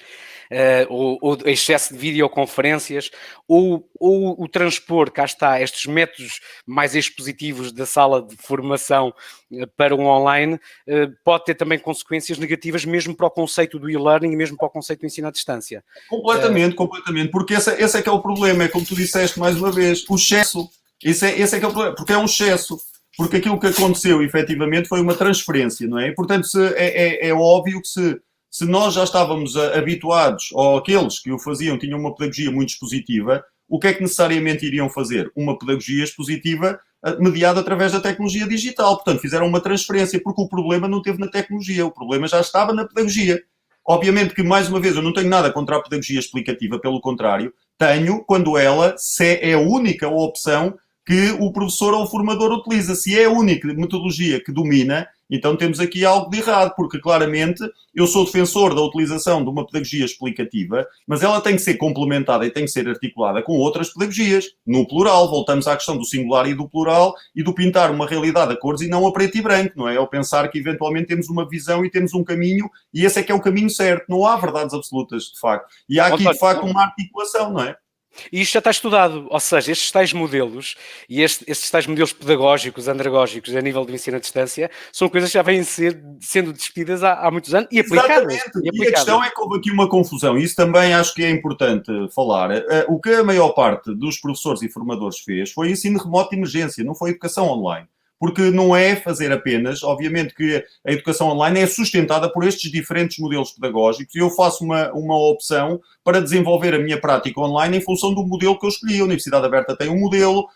ou excesso de videoconferências, ou o transpor, cá está, estes métodos mais expositivos da sala de formação para o online, pode ter também consequências negativas mesmo para o conceito do e-learning e mesmo para o conceito do ensino à distância. Completamente, porque esse é que é o problema, é como tu disseste mais uma vez, o excesso. Esse é que é o problema, porque é um excesso. Porque aquilo que aconteceu, efetivamente, foi uma transferência, não é? E, portanto, é óbvio que se nós já estávamos habituados, ou aqueles que o faziam tinham uma pedagogia muito expositiva, o que é que necessariamente iriam fazer? Uma pedagogia expositiva mediada através da tecnologia digital. Portanto, fizeram uma transferência, porque o problema não teve na tecnologia, o problema já estava na pedagogia. Obviamente que, mais uma vez, eu não tenho nada contra a pedagogia explicativa, pelo contrário, tenho quando ela é a única opção que o professor ou o formador utiliza. Se é a única metodologia que domina, então temos aqui algo de errado, porque claramente eu sou defensor da utilização de uma pedagogia explicativa, mas ela tem que ser complementada e tem que ser articulada com outras pedagogias, no plural. Voltamos à questão do singular e do plural e do pintar uma realidade a cores e não a preto e branco, não é? Ao pensar que eventualmente temos uma visão e temos um caminho, e esse é que é o caminho certo. Não há verdades absolutas, de facto. E há aqui, de facto, uma articulação, não é? E isto já está estudado, ou seja, estes tais modelos e estes tais modelos pedagógicos, andragógicos a nível do ensino à distância são coisas que já vêm sendo discutidas há muitos anos e aplicadas. Exatamente. E a questão é que houve aqui uma confusão, e isso também acho que é importante falar. O que a maior parte dos professores e formadores fez foi ensino remoto de emergência, não foi educação online. Porque não é fazer apenas, obviamente que a educação online é sustentada por estes diferentes modelos pedagógicos e eu faço uma opção para desenvolver a minha prática online em função do modelo que eu escolhi. A Universidade Aberta tem um modelo,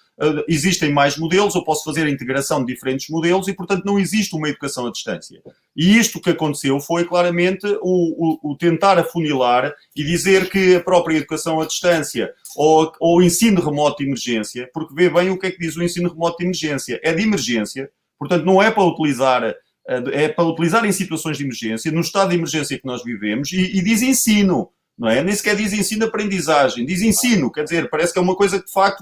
existem mais modelos, eu posso fazer a integração de diferentes modelos e, portanto, não existe uma educação à distância. E isto que aconteceu foi claramente o tentar afunilar e dizer que a própria educação à distância ou o ensino remoto de emergência, porque vê bem o que é que diz o ensino remoto de emergência. É de emergência, portanto, não é para utilizar, é para utilizar em situações de emergência, no estado de emergência que nós vivemos, e diz ensino. Não é? Nem sequer diz ensino-aprendizagem, diz ensino, quer dizer, parece que é uma coisa que de facto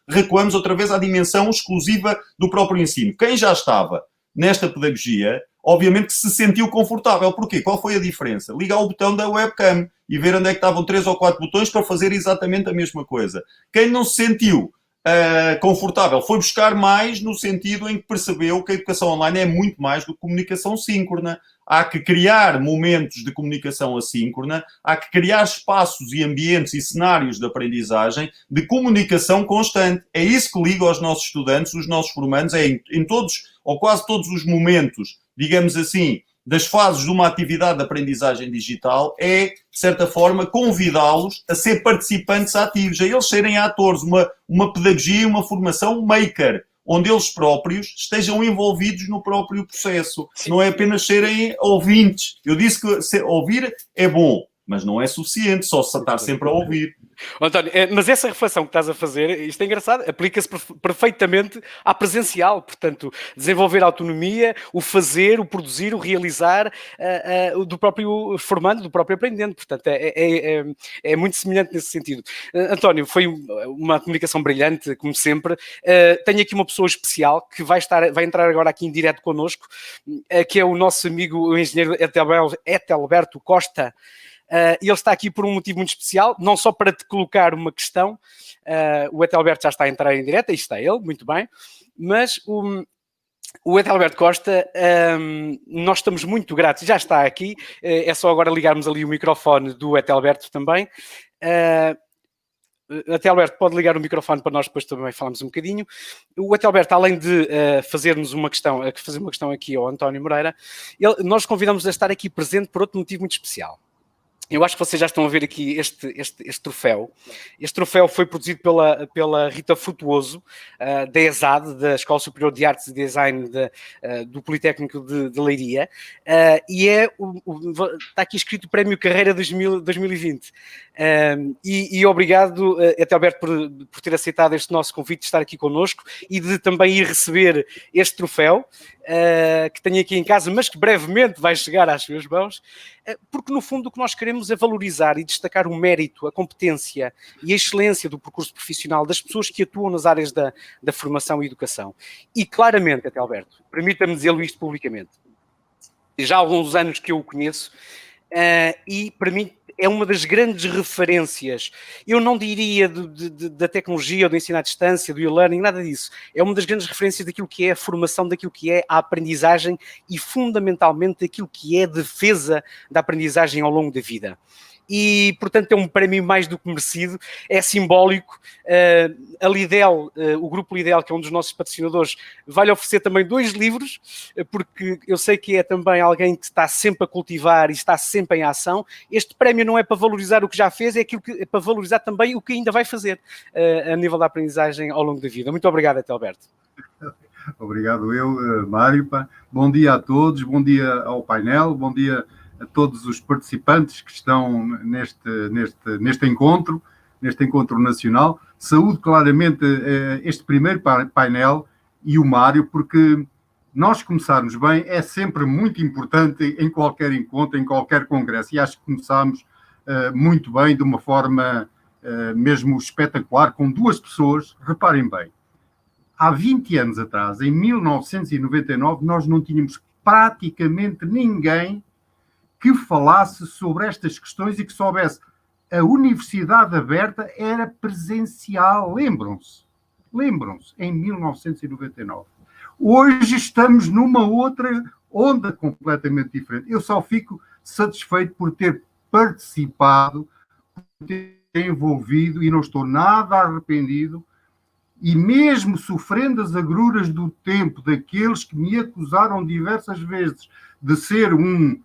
recuamos outra vez à dimensão exclusiva do próprio ensino. Quem já estava nesta pedagogia, obviamente que se sentiu confortável. Porquê? Qual foi a diferença? Ligar o botão da webcam e ver onde é que estavam 3 ou 4 botões para fazer exatamente a mesma coisa. Quem não se sentiu confortável foi buscar mais no sentido em que percebeu que a educação online é muito mais do que comunicação síncrona. Há que criar momentos de comunicação assíncrona, há que criar espaços e ambientes e cenários de aprendizagem de comunicação constante. É isso que liga aos nossos estudantes, os nossos formandos, em todos ou quase todos os momentos, digamos assim, das fases de uma atividade de aprendizagem digital, é, de certa forma, convidá-los a ser participantes ativos, a eles serem atores, uma pedagogia, uma formação maker, onde eles próprios estejam envolvidos no próprio processo. Sim. Não é apenas serem ouvintes. Eu disse que ouvir é bom, mas não é suficiente, só se estar sempre a ouvir. António, mas essa reflexão que estás a fazer, isto é engraçado, aplica-se perfeitamente à presencial, portanto, desenvolver a autonomia, o fazer, o produzir, o realizar do próprio formando, do próprio aprendendo, portanto, é muito semelhante nesse sentido. António, foi uma comunicação brilhante, como sempre. Tenho aqui uma pessoa especial que vai entrar agora aqui em direto connosco, que é o nosso amigo, o engenheiro Etelberto Costa. Ele está aqui por um motivo muito especial, não só para te colocar uma questão, o Etelberto já está a entrar em direto, aí está ele, muito bem, mas O Adalberto Costa, nós estamos muito gratos, já está aqui, é só agora ligarmos ali o microfone do Adalberto também. Adalberto, pode ligar o microfone para nós depois também falarmos um bocadinho. O Adalberto, além de fazer-nos uma questão aqui ao António Moreira, nós convidamos a estar aqui presente por outro motivo muito especial. Eu acho que vocês já estão a ver aqui este troféu. Este troféu foi produzido pela Rita Frutuoso, da ESAD, da Escola Superior de Artes e Design do Politécnico de Leiria, e está aqui escrito Prémio Carreira 2020. E obrigado, Adalberto, por ter aceitado este nosso convite de estar aqui connosco e de também ir receber este troféu, que tenho aqui em casa, mas que brevemente vai chegar às suas mãos, porque no fundo o que nós queremos é valorizar e destacar o mérito, a competência e a excelência do percurso profissional das pessoas que atuam nas áreas da formação e educação. E claramente, Adalberto, permita-me dizê-lo isto publicamente, já há alguns anos que eu o conheço, e para mim é uma das grandes referências, eu não diria da tecnologia ou do ensino à distância, do e-learning, nada disso. É uma das grandes referências daquilo que é a formação, daquilo que é a aprendizagem e, fundamentalmente, daquilo que é a defesa da aprendizagem ao longo da vida. E, portanto, é um prémio mais do que merecido, é simbólico. A Lidl, o Grupo Lidl, que é um dos nossos patrocinadores, vai-lhe oferecer também 2 livros, porque eu sei que é também alguém que está sempre a cultivar e está sempre em ação. Este prémio não é para valorizar o que já fez, é para valorizar também o que ainda vai fazer a nível da aprendizagem ao longo da vida. Muito obrigado, Adalberto. Obrigado eu, Mário. Bom dia a todos, bom dia ao painel, bom dia a todos os participantes que estão neste encontro nacional. Saúdo claramente este primeiro painel e o Mário, porque nós começarmos bem é sempre muito importante em qualquer encontro, em qualquer congresso, e acho que começámos muito bem, de uma forma mesmo espetacular, com 2 pessoas. Reparem bem, há 20 anos atrás, em 1999, nós não tínhamos praticamente ninguém que falasse sobre estas questões e que soubesse. A Universidade Aberta era presencial, lembram-se, em 1999. Hoje estamos numa outra onda completamente diferente. Eu só fico satisfeito por ter participado, por ter envolvido, e não estou nada arrependido, e mesmo sofrendo as agruras do tempo daqueles que me acusaram diversas vezes de ser um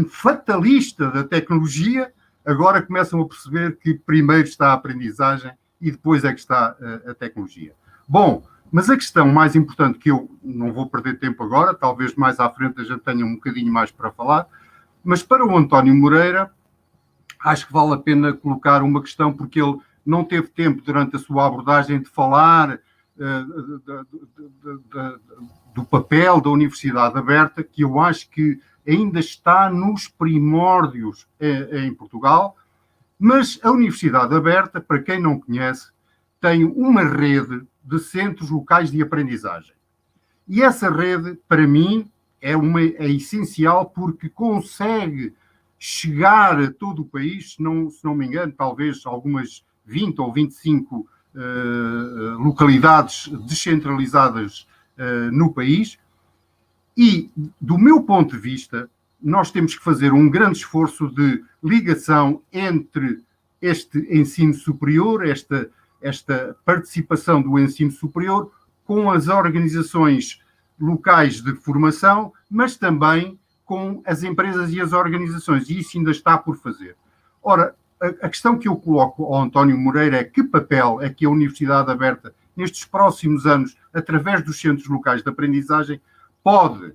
fatalista da tecnologia, agora começam a perceber que primeiro está a aprendizagem e depois é que está a tecnologia. Bom, mas a questão mais importante, que eu não vou perder tempo agora, talvez mais à frente a gente tenha um bocadinho mais para falar, mas para o António Moreira, acho que vale a pena colocar uma questão, porque ele não teve tempo durante a sua abordagem de falar do papel da Universidade Aberta, que eu acho que ainda está nos primórdios em Portugal, mas a Universidade Aberta, para quem não conhece, tem uma rede de centros locais de aprendizagem. E essa rede, para mim, é essencial, porque consegue chegar a todo o país, se não me engano, talvez algumas 20 ou 25 localidades descentralizadas no país. E, do meu ponto de vista, nós temos que fazer um grande esforço de ligação entre este ensino superior, esta participação do ensino superior, com as organizações locais de formação, mas também com as empresas e as organizações, e isso ainda está por fazer. Ora, a questão que eu coloco ao António Moreira é: que papel é que a Universidade Aberta, nestes próximos anos, através dos centros locais de aprendizagem, pode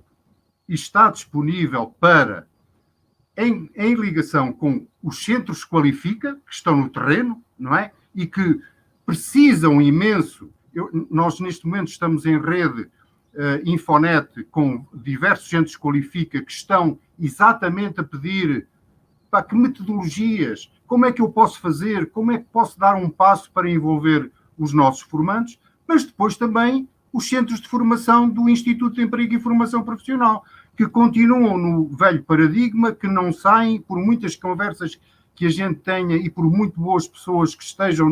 e está disponível para, em ligação com os centros Qualifica, que estão no terreno, não é? E que precisam imenso. Nós, neste momento, estamos em rede Infonet com diversos centros Qualifica que estão exatamente a pedir que metodologias, como é que eu posso fazer, como é que posso dar um passo para envolver os nossos formandos, mas depois também os centros de formação do Instituto de Emprego e Formação Profissional, que continuam no velho paradigma, que não saem, por muitas conversas que a gente tenha e por muito boas pessoas que estejam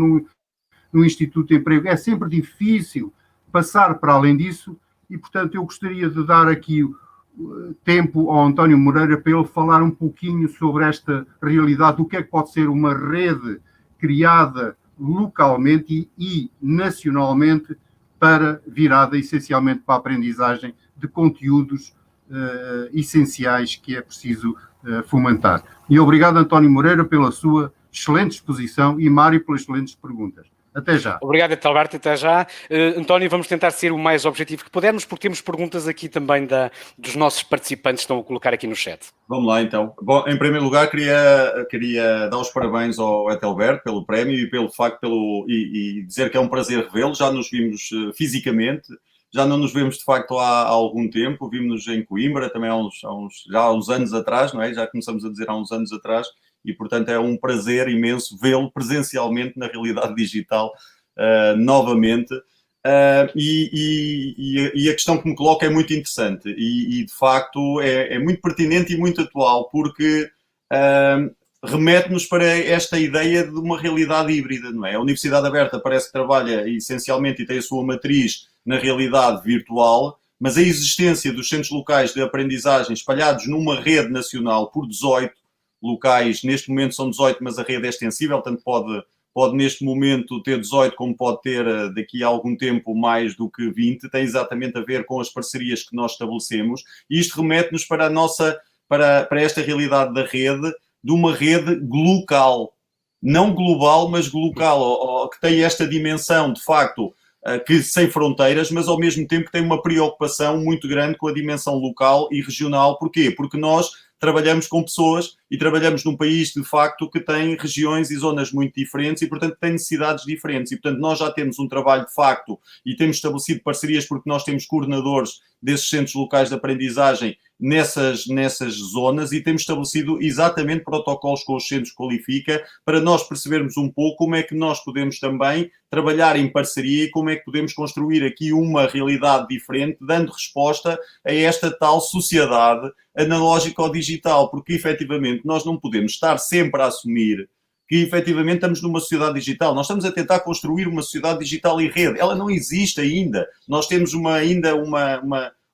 no Instituto de Emprego. É sempre difícil passar para além disso, e, portanto, eu gostaria de dar aqui tempo ao António Moreira para ele falar um pouquinho sobre esta realidade, do que é que pode ser uma rede criada localmente e nacionalmente virada essencialmente para a aprendizagem de conteúdos essenciais que é preciso fomentar. E obrigado, António Moreira, pela sua excelente exposição e Mário pelas excelentes perguntas. Até já. Obrigado, Etelberto, até já. António, vamos tentar ser o mais objetivo que pudermos, porque temos perguntas aqui também dos nossos participantes que estão a colocar aqui no chat. Vamos lá, então. Bom, em primeiro lugar, queria dar os parabéns ao Etelberto pelo prémio e pelo facto, e dizer que é um prazer revê-lo. Já nos vimos fisicamente, já não nos vemos de facto há algum tempo. Vimos-nos em Coimbra, também já há uns anos atrás, não é? Já começamos a dizer há uns anos atrás. E, portanto, é um prazer imenso vê-lo presencialmente na realidade digital novamente. E a questão que me coloca é muito interessante e de facto, é muito pertinente e muito atual, porque remete-nos para esta ideia de uma realidade híbrida, não é? A Universidade Aberta parece que trabalha essencialmente e tem a sua matriz na realidade virtual, mas a existência dos centros locais de aprendizagem espalhados numa rede nacional por 18 locais, neste momento são 18, mas a rede é extensível, portanto pode neste momento ter 18, como pode ter daqui a algum tempo mais do que 20, tem exatamente a ver com as parcerias que nós estabelecemos, e isto remete-nos para esta realidade da rede, de uma rede local, não global, mas local, que tem esta dimensão, de facto, que sem fronteiras, mas ao mesmo tempo que tem uma preocupação muito grande com a dimensão local e regional. Porquê? Porque nós trabalhamos com pessoas e trabalhamos num país, de facto, que tem regiões e zonas muito diferentes e, portanto, tem necessidades diferentes. E, portanto, nós já temos um trabalho, de facto, e temos estabelecido parcerias porque nós temos coordenadores desses centros locais de aprendizagem nessas zonas e temos estabelecido exatamente protocolos com os centros Qualifica para nós percebermos um pouco como é que nós podemos também trabalhar em parceria e como é que podemos construir aqui uma realidade diferente, dando resposta a esta tal sociedade analógica ou digital, porque efetivamente nós não podemos estar sempre a assumir que efetivamente estamos numa sociedade digital. Nós estamos a tentar construir uma sociedade digital em rede. Ela não existe ainda. Nós temos ainda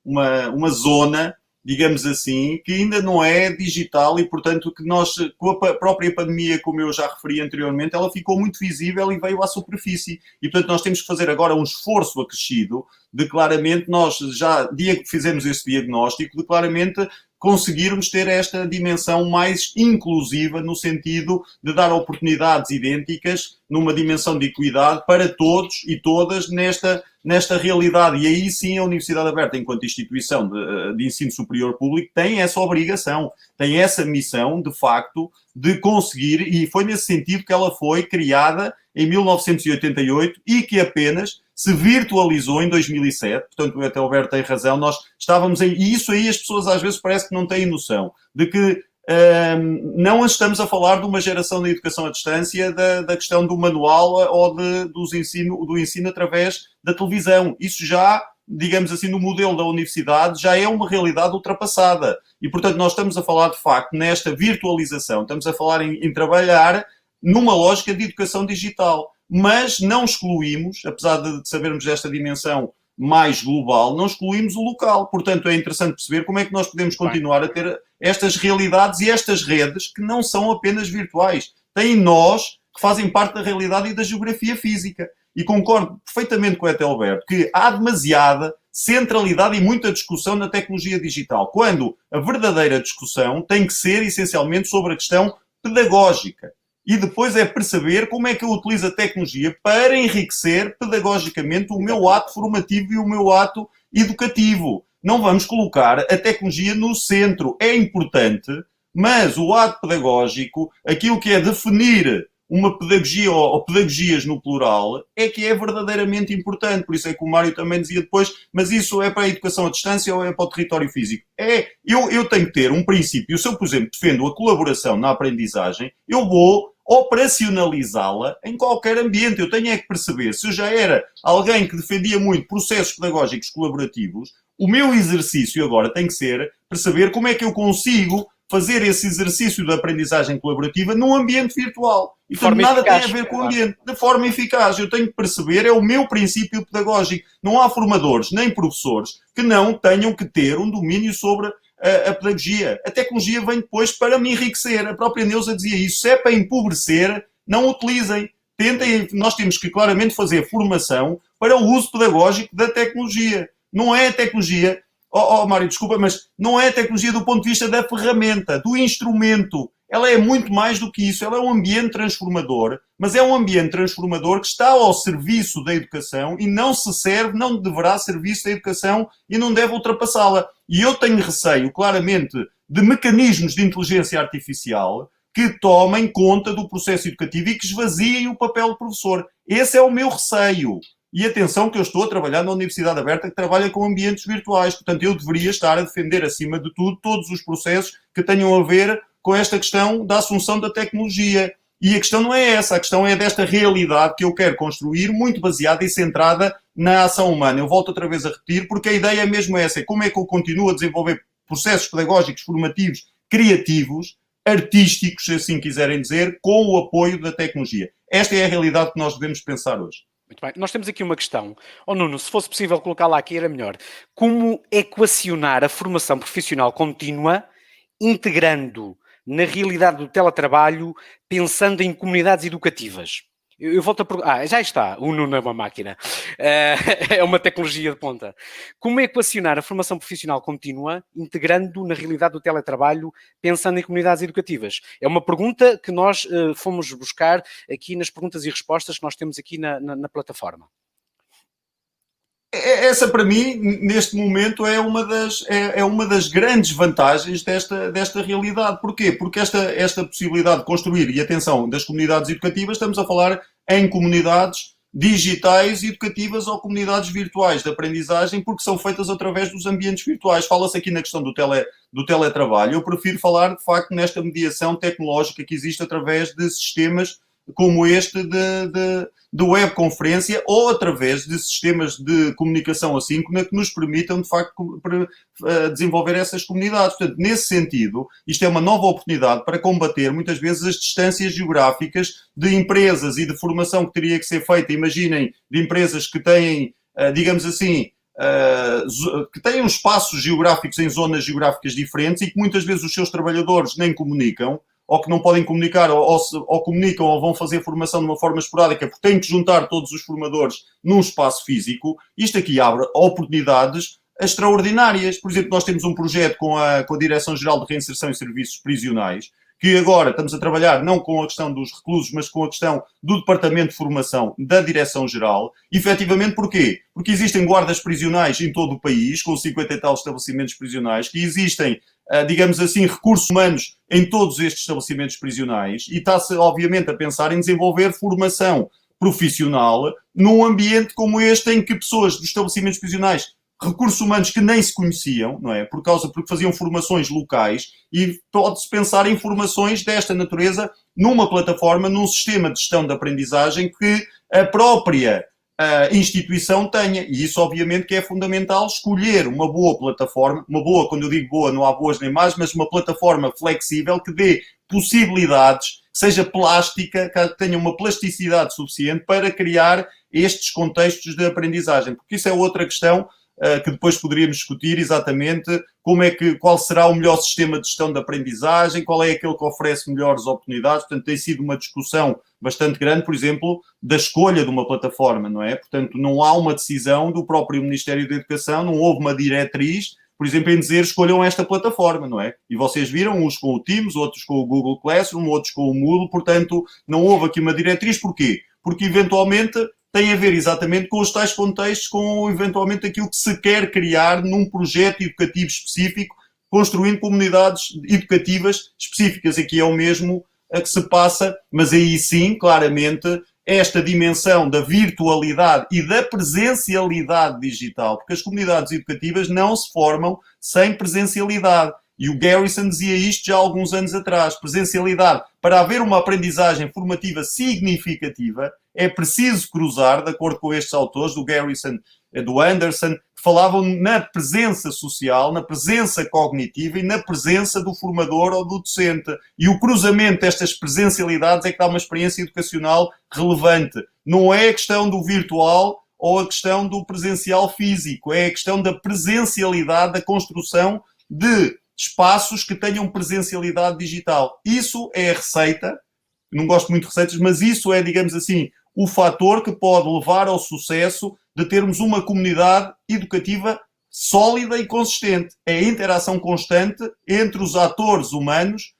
uma zona, digamos assim, que ainda não é digital e, portanto, que nós, com a própria pandemia, como eu já referi anteriormente, ela ficou muito visível e veio à superfície. E, portanto, nós temos que fazer agora um esforço acrescido de claramente, nós já fizemos esse diagnóstico, de claramente conseguirmos ter esta dimensão mais inclusiva no sentido de dar oportunidades idênticas numa dimensão de equidade para todos e todas nesta realidade. E aí sim a Universidade Aberta, enquanto instituição de ensino superior público, tem essa obrigação, tem essa missão, de facto, de conseguir, e foi nesse sentido que ela foi criada em 1988 e que apenas se virtualizou em 2007, portanto o Etelberto tem razão, nós estávamos e isso aí as pessoas às vezes parece que não têm noção, de que não estamos a falar de uma geração da educação à distância, da questão do manual ou do ensino através da televisão. Isso já, digamos assim, no modelo da universidade, já é uma realidade ultrapassada. E, portanto, nós estamos a falar, de facto, nesta virtualização, estamos a falar em trabalhar numa lógica de educação digital. Mas não excluímos, apesar de sabermos desta dimensão mais global, não excluímos o local. Portanto, é interessante perceber como é que nós podemos continuar a ter estas realidades e estas redes que não são apenas virtuais. Têm nós que fazem parte da realidade e da geografia física. E concordo perfeitamente com o Etelberto que há demasiada centralidade e muita discussão na tecnologia digital, quando a verdadeira discussão tem que ser essencialmente sobre a questão pedagógica. E depois é perceber como é que eu utilizo a tecnologia para enriquecer pedagogicamente o meu ato formativo e o meu ato educativo. Não vamos colocar a tecnologia no centro. É importante, mas o ato pedagógico, aquilo que é definir uma pedagogia ou pedagogias no plural, é que é verdadeiramente importante. Por isso é que o Mário também dizia depois, mas isso é para a educação à distância ou é para o território físico? Eu tenho que ter um princípio. Se eu, por exemplo, defendo a colaboração na aprendizagem, eu vou operacionalizá-la em qualquer ambiente. Eu tenho é que perceber, se eu já era alguém que defendia muito processos pedagógicos colaborativos, o meu exercício agora tem que ser perceber como é que eu consigo fazer esse exercício de aprendizagem colaborativa num ambiente virtual. E portanto, nada tem a ver com o ambiente. De forma eficaz. Eu tenho que perceber, é o meu princípio pedagógico. Não há formadores, nem professores, que não tenham que ter um domínio sobre a pedagogia. A tecnologia vem depois para me enriquecer. A própria Neuza dizia isso. Se é para empobrecer, não utilizem. Tentem, nós temos que claramente fazer formação para o uso pedagógico da tecnologia. Não é a tecnologia, Mário, desculpa, mas não é a tecnologia do ponto de vista da ferramenta, do instrumento. Ela é muito mais do que isso. Ela é um ambiente transformador, mas é um ambiente transformador que está ao serviço da educação e não se serve, não deverá serviço da educação e não deve ultrapassá-la. E eu tenho receio, claramente, de mecanismos de inteligência artificial que tomem conta do processo educativo e que esvaziem o papel do professor. Esse é o meu receio. E atenção que eu estou a trabalhar na Universidade Aberta que trabalha com ambientes virtuais. Portanto, eu deveria estar a defender, acima de tudo, todos os processos que tenham a ver com esta questão da assunção da tecnologia. E a questão não é essa. A questão é desta realidade que eu quero construir, muito baseada e centrada na ação humana. Eu volto outra vez a repetir, porque a ideia é mesmo essa. É como é que eu continuo a desenvolver processos pedagógicos, formativos, criativos, artísticos, se assim quiserem dizer, com o apoio da tecnologia. Esta é a realidade que nós devemos pensar hoje. Muito bem. Nós temos aqui uma questão. Nuno, se fosse possível colocá-la aqui era melhor. Como equacionar a formação profissional contínua integrando na realidade do teletrabalho, pensando em comunidades educativas? Eu volto a perguntar. Já está. O Nuno é uma máquina. É uma tecnologia de ponta. Como equacionar a formação profissional contínua, integrando na realidade do teletrabalho, pensando em comunidades educativas? É uma pergunta que nós fomos buscar aqui nas perguntas e respostas que nós temos aqui na plataforma. Essa, para mim, neste momento, é uma das grandes vantagens desta realidade. Porquê? Porque esta possibilidade de construir, e atenção, das comunidades educativas, estamos a falar em comunidades digitais educativas ou comunidades virtuais de aprendizagem, porque são feitas através dos ambientes virtuais. Fala-se aqui na questão do teletrabalho. Eu prefiro falar, de facto, nesta mediação tecnológica que existe através de sistemas como este de webconferência ou através de sistemas de comunicação assíncrona que nos permitam, de facto, desenvolver essas comunidades. Portanto, nesse sentido, isto é uma nova oportunidade para combater, muitas vezes, as distâncias geográficas de empresas e de formação que teria que ser feita. Imaginem, de empresas que têm, digamos assim, que têm espaços geográficos em zonas geográficas diferentes e que muitas vezes os seus trabalhadores nem comunicam, ou que não podem comunicar, ou comunicam ou vão fazer formação de uma forma esporádica, porque têm que juntar todos os formadores num espaço físico. Isto aqui abre oportunidades extraordinárias. Por exemplo, nós temos um projeto com a Direção-Geral de Reinserção e Serviços Prisionais, que agora estamos a trabalhar não com a questão dos reclusos, mas com a questão do Departamento de Formação da Direção-Geral. Efetivamente, porquê? Porque existem guardas prisionais em todo o país, com 50 e tal estabelecimentos prisionais, que existem, digamos assim, recursos humanos em todos estes estabelecimentos prisionais, e está-se, obviamente, a pensar em desenvolver formação profissional num ambiente como este, em que pessoas dos estabelecimentos prisionais, recursos humanos que nem se conheciam, não é? Porque faziam formações locais, e pode-se pensar em formações desta natureza numa plataforma, num sistema de gestão de aprendizagem que a própria instituição tenha. E isso, obviamente, que é fundamental, escolher uma boa plataforma, uma boa, quando eu digo boa, não há boas nem más, mas uma plataforma flexível que dê possibilidades, que seja plástica, que tenha uma plasticidade suficiente para criar estes contextos de aprendizagem. Porque isso é outra questão que depois poderíamos discutir exatamente qual será o melhor sistema de gestão de aprendizagem, qual é aquele que oferece melhores oportunidades. Portanto, tem sido uma discussão bastante grande, por exemplo, da escolha de uma plataforma, não é? Portanto, não há uma decisão do próprio Ministério da Educação, não houve uma diretriz, por exemplo, em dizer escolham esta plataforma, não é? E vocês viram, uns com o Teams, outros com o Google Classroom, outros com o Moodle, portanto, não houve aqui uma diretriz. Porquê? Porque, eventualmente, tem a ver exatamente com os tais contextos, com eventualmente aquilo que se quer criar num projeto educativo específico, construindo comunidades educativas específicas. Aqui é o mesmo a que se passa, mas aí sim, claramente, esta dimensão da virtualidade e da presencialidade digital, porque as comunidades educativas não se formam sem presencialidade. E o Garrison dizia isto já há alguns anos atrás. Presencialidade. Para haver uma aprendizagem formativa significativa, é preciso cruzar, de acordo com estes autores, do Garrison, do Anderson, que falavam na presença social, na presença cognitiva e na presença do formador ou do docente. E o cruzamento destas presencialidades é que dá uma experiência educacional relevante. Não é a questão do virtual ou a questão do presencial físico, é a questão da presencialidade, da construção de espaços que tenham presencialidade digital. Isso é a receita, não gosto muito de receitas, mas isso é, digamos assim, o fator que pode levar ao sucesso de termos uma comunidade educativa sólida e consistente. É a interação constante entre os atores humanos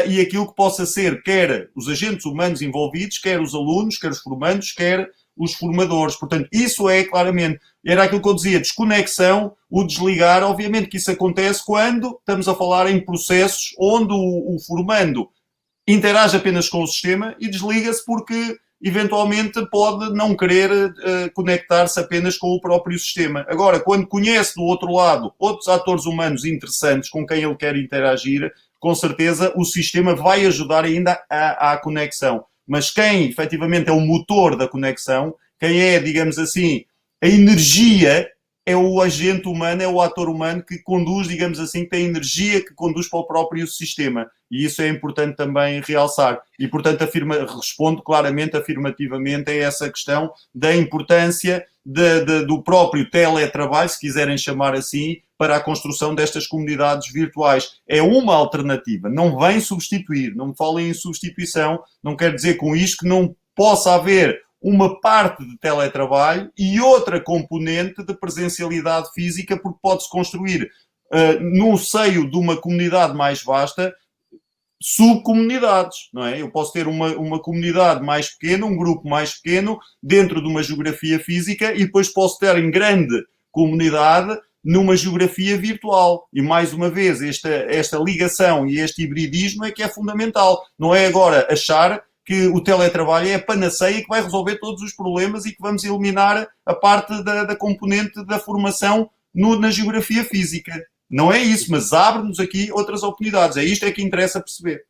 e aquilo que possa ser quer os agentes humanos envolvidos, quer os alunos, quer os formandos, quer os formadores. Portanto, isso é claramente, era aquilo que eu dizia, desconexão, o desligar. Obviamente que isso acontece quando estamos a falar em processos onde o formando interage apenas com o sistema e desliga-se porque eventualmente pode não querer conectar-se apenas com o próprio sistema. Agora, quando conhece do outro lado outros atores humanos interessantes com quem ele quer interagir, com certeza o sistema vai ajudar ainda à conexão. Mas quem efetivamente é o motor da conexão, quem é, digamos assim, a energia, é o agente humano, é o ator humano que conduz, digamos assim, que tem energia que conduz para o próprio sistema. E isso é importante também realçar. E, portanto, respondo claramente, afirmativamente, a essa questão da importância do próprio teletrabalho, se quiserem chamar assim, para a construção destas comunidades virtuais. É uma alternativa, não vem substituir, não me falem em substituição, não quer dizer com isto que não possa haver uma parte de teletrabalho e outra componente de presencialidade física, porque pode-se construir no seio de uma comunidade mais vasta subcomunidades, não é? Eu posso ter uma comunidade mais pequena, um grupo mais pequeno, dentro de uma geografia física e depois posso ter em grande comunidade numa geografia virtual. E, mais uma vez, esta ligação e este hibridismo é que é fundamental. Não é agora achar que o teletrabalho é a panaceia que vai resolver todos os problemas e que vamos eliminar a parte da componente da formação na geografia física. Não é isso, mas abre-nos aqui outras oportunidades. É isto que interessa perceber.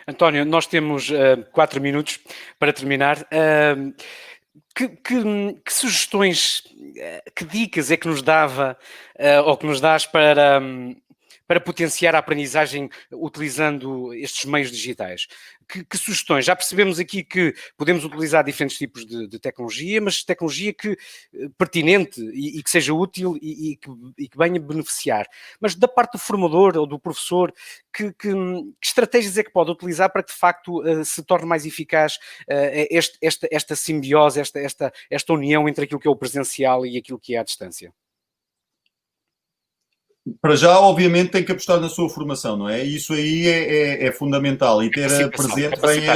António, nós temos 4 minutos para terminar. Que sugestões, que dicas é que nos dava ou que nos dás para potenciar a aprendizagem utilizando estes meios digitais? Que sugestões? Já percebemos aqui que podemos utilizar diferentes tipos de tecnologia, mas tecnologia pertinente e que seja útil e que venha beneficiar. Mas da parte do formador ou do professor, que estratégias é que pode utilizar para que de facto se torne mais eficaz esta simbiose, esta união entre aquilo que é o presencial e aquilo que é a distância? Para já, obviamente, tem que apostar na sua formação, não é? Isso aí é fundamental e ter presente bem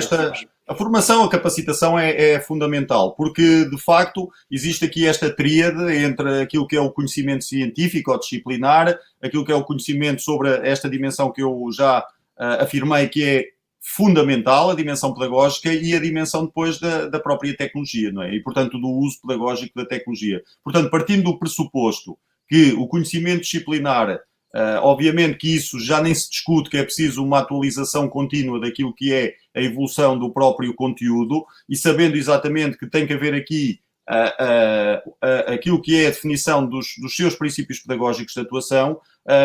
a formação, a capacitação é fundamental, porque, de facto, existe aqui esta tríade entre aquilo que é o conhecimento científico ou disciplinar, aquilo que é o conhecimento sobre esta dimensão que eu já afirmei que é fundamental, a dimensão pedagógica e a dimensão depois da própria tecnologia, não é? E, portanto, do uso pedagógico da tecnologia. Portanto, partindo do pressuposto que o conhecimento disciplinar, obviamente que isso já nem se discute, que é preciso uma atualização contínua daquilo que é a evolução do próprio conteúdo e sabendo exatamente que tem que haver aqui aquilo que é a definição dos seus princípios pedagógicos de atuação,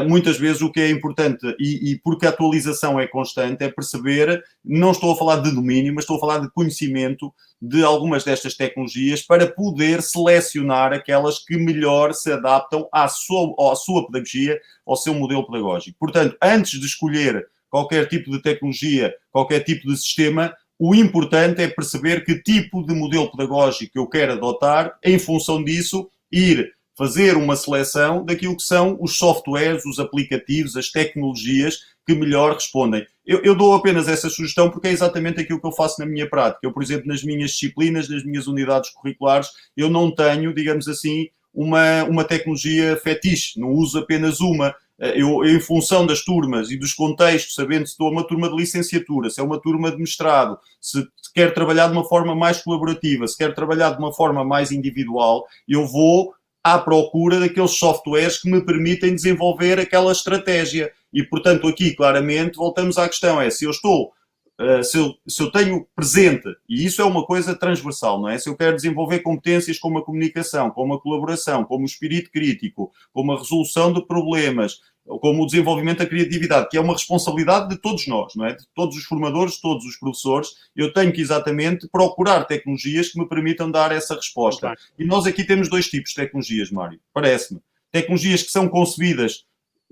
muitas vezes o que é importante, e porque a atualização é constante, é perceber, não estou a falar de domínio, mas estou a falar de conhecimento de algumas destas tecnologias para poder selecionar aquelas que melhor se adaptam à sua pedagogia, ao seu modelo pedagógico. Portanto, antes de escolher qualquer tipo de tecnologia, qualquer tipo de sistema, o importante é perceber que tipo de modelo pedagógico eu quero adotar, em função disso, ir fazer uma seleção daquilo que são os softwares, os aplicativos, as tecnologias que melhor respondem. Eu dou apenas essa sugestão porque é exatamente aquilo que eu faço na minha prática. Eu, por exemplo, nas minhas disciplinas, nas minhas unidades curriculares, eu não tenho, digamos assim, uma tecnologia fetiche, não uso apenas uma. Eu, em função das turmas e dos contextos, sabendo se estou a uma turma de licenciatura, se é uma turma de mestrado, se quer trabalhar de uma forma mais colaborativa, se quer trabalhar de uma forma mais individual, eu vou à procura daqueles softwares que me permitem desenvolver aquela estratégia. E, portanto, aqui, claramente, voltamos à questão, se eu estou... Se eu tenho presente, e isso é uma coisa transversal, não é? Se eu quero desenvolver competências como a comunicação, como a colaboração, como o espírito crítico, como a resolução de problemas, como o desenvolvimento da criatividade, que é uma responsabilidade de todos nós, não é? De todos os formadores, todos os professores. Eu tenho que exatamente procurar tecnologias que me permitam dar essa resposta. Claro. E nós aqui temos dois tipos de tecnologias, Mário, parece-me. Tecnologias que são concebidas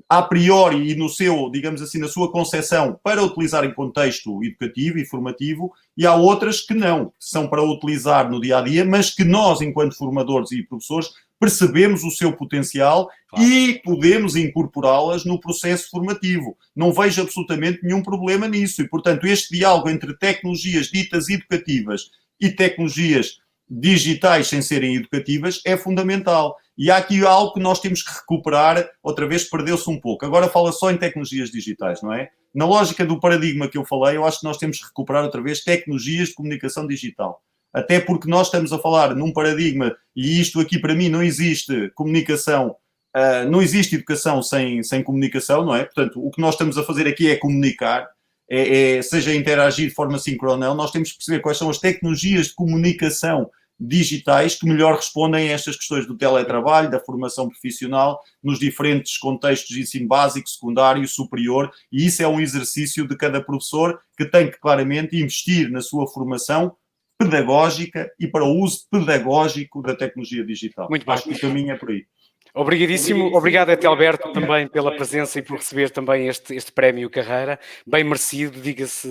a priori e no seu, digamos assim, na sua concepção para utilizar em contexto educativo e formativo, e há outras que não, que são para utilizar no dia-a-dia, mas que nós, enquanto formadores e professores, percebemos o seu potencial, claro, e podemos incorporá-las no processo formativo. Não vejo absolutamente nenhum problema nisso. E, portanto, este diálogo entre tecnologias ditas educativas e tecnologias digitais sem serem educativas é fundamental. E há aqui algo que nós temos que recuperar, outra vez perdeu-se um pouco. Agora fala só em tecnologias digitais, não é? Na lógica do paradigma que eu falei, eu acho que nós temos que recuperar outra vez tecnologias de comunicação digital. Até porque nós estamos a falar num paradigma, e isto aqui para mim não existe comunicação, não existe educação sem comunicação, não é? Portanto, o que nós estamos a fazer aqui é comunicar, seja interagir de forma síncrona ou não, nós temos que perceber quais são as tecnologias de comunicação digitais que melhor respondem a estas questões do teletrabalho, da formação profissional, nos diferentes contextos de ensino básico, secundário, superior, e isso é um exercício de cada professor que tem que claramente investir na sua formação pedagógica e para o uso pedagógico da tecnologia digital. Muito bem. Acho que o caminho é por aí. Obrigadíssimo. Obrigado até Alberto também pela presença e por receber também este prémio Carreira, bem merecido, diga-se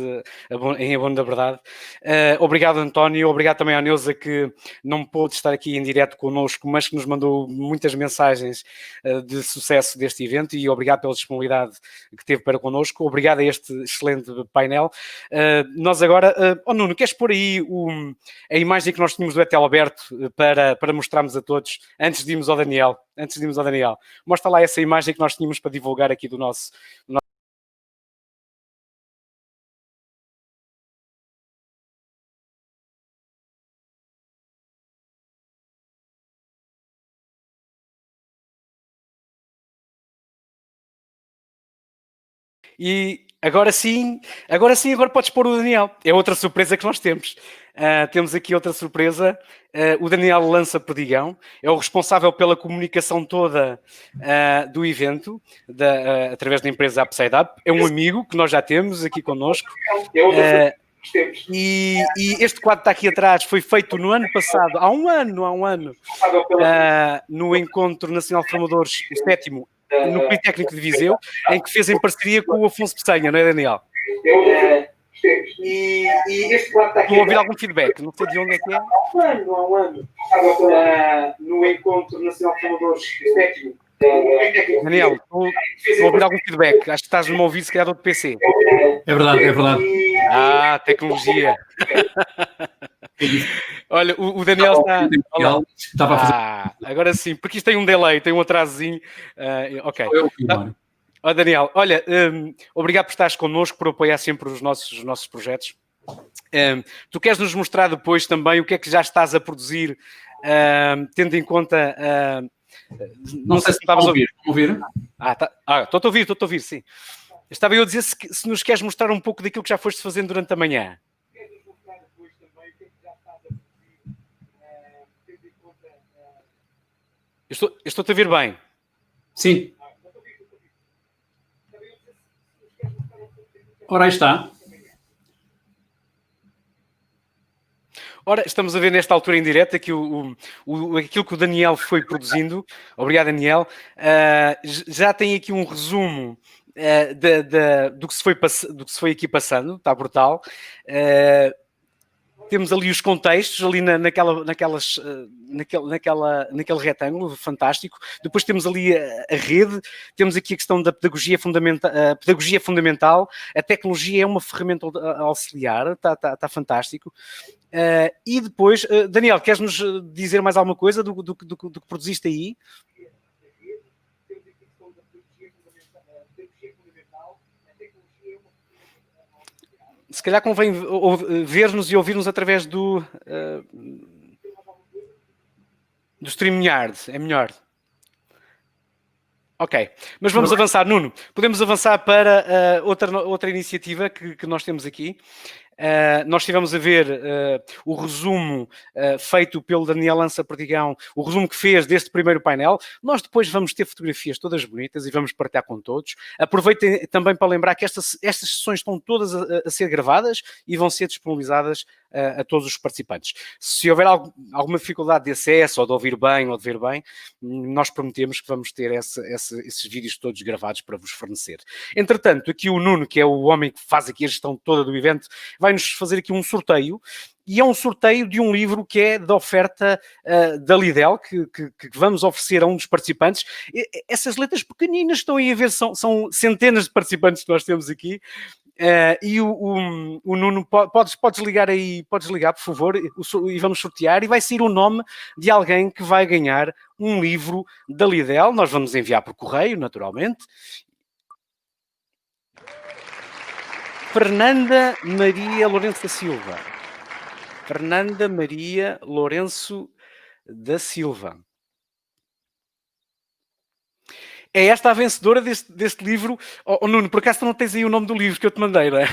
em abono da verdade. Obrigado António, obrigado também à Neuza que não pôde estar aqui em direto connosco, mas que nos mandou muitas mensagens de sucesso deste evento, e obrigado pela disponibilidade que teve para connosco. Obrigado a este excelente painel. Nós agora, Nuno, queres pôr aí a imagem que nós tínhamos do Etel Alberto para mostrarmos a todos, antes de irmos ao Daniel? Mostra lá essa imagem que nós tínhamos para divulgar aqui do nosso... E agora sim, agora podes pôr o Daniel. É outra surpresa que nós temos. Temos aqui outra surpresa. O Daniel Lança Perdigão é o responsável pela comunicação toda do evento, através da empresa Upside Up. É um amigo que nós já temos aqui connosco. E este quadro que está aqui atrás foi feito no ano passado, há um ano, no Encontro Nacional de Formadores, o 7º, no Politécnico de Viseu, em que fez em parceria com o Afonso Peçanha, não é, Daniel? E este quadro está aqui. Estou a ouvir algum feedback, não sei de onde é que é. Há um ano, no Encontro Nacional de Formadores, o 7º. Daniel, estou a ouvir algum feedback. Acho que estás a me ouvir, se calhar, do outro PC. É verdade, é verdade. Tecnologia. Olha, o Daniel está... Estava a fazer... agora sim, porque isto tem um delay, tem um atrasozinho. Ok. Daniel, olha, obrigado por estares connosco, por apoiar sempre os nossos projetos. Tu queres nos mostrar depois também o que é que já estás a produzir, tendo em conta... não sei se estavas a ouvir. Estou a ouvir, sim. Estava eu a dizer se nos queres mostrar um pouco daquilo que já foste fazendo durante a manhã. Estou-te a ouvir bem. Sim. Ora, aí está. Ora, estamos a ver nesta altura em direto aqui aquilo que o Daniel foi produzindo. Obrigado, Daniel. Já tem aqui um resumo do que se foi aqui passando. Está brutal. Temos ali os contextos, ali naquele retângulo fantástico. Depois temos ali a rede, temos aqui a questão da pedagogia fundamental. A tecnologia é uma ferramenta auxiliar, está fantástico. E depois, Daniel, queres-nos dizer mais alguma coisa do que produziste aí? Se calhar convém ver-nos e ouvir-nos através do StreamYard, é melhor. Ok, mas vamos avançar, Nuno. Podemos avançar para outra iniciativa que nós temos aqui. Nós estivemos a ver o resumo feito pelo Daniel Lança Perdigão, o resumo que fez deste primeiro painel. Nós depois vamos ter fotografias todas bonitas e vamos partilhar com todos. Aproveitem também para lembrar que estas sessões estão todas a ser gravadas e vão ser disponibilizadas a todos os participantes. Se houver alguma dificuldade de acesso ou de ouvir bem ou de ver bem, nós prometemos que vamos ter esses vídeos todos gravados para vos fornecer. Entretanto, aqui o Nuno, que é o homem que faz aqui a gestão toda do evento, vai-nos fazer aqui um sorteio. E é um sorteio de um livro que é da oferta da Lidl, que vamos oferecer a um dos participantes. Essas letras pequeninas estão aí a ver, são centenas de participantes que nós temos aqui. E o Nuno, podes ligar aí, podes ligar, por favor, e vamos sortear, e vai sair o nome de alguém que vai ganhar um livro da Lidl. Nós vamos enviar por correio, naturalmente. Fernanda Maria Lourenço da Silva. Fernanda Maria Lourenço da Silva. É esta a vencedora deste livro. Oh, Nuno, por acaso tu não tens aí o nome do livro que eu te mandei, não é?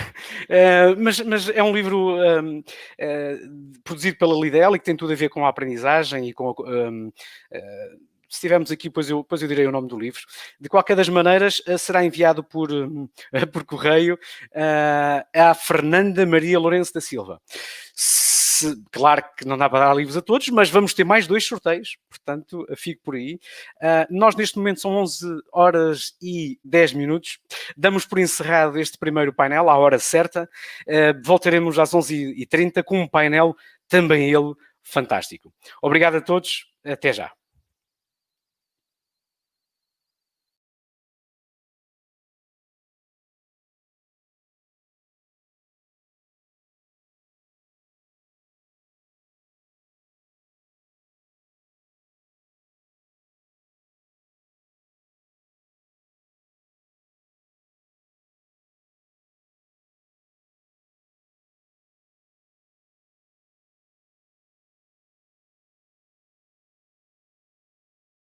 Mas é um livro produzido pela Lidl e que tem tudo a ver com a aprendizagem e com se estivermos aqui, depois eu direi o nome do livro. De qualquer das maneiras, será enviado por correio à Fernanda Maria Lourenço da Silva. Claro que não dá para dar livros a todos, mas vamos ter mais 2 sorteios, portanto, fico por aí. Nós, neste momento, são 11h10. Damos por encerrado este primeiro painel, à hora certa. Voltaremos às 11h30 com um painel, também ele, fantástico. Obrigado a todos, até já.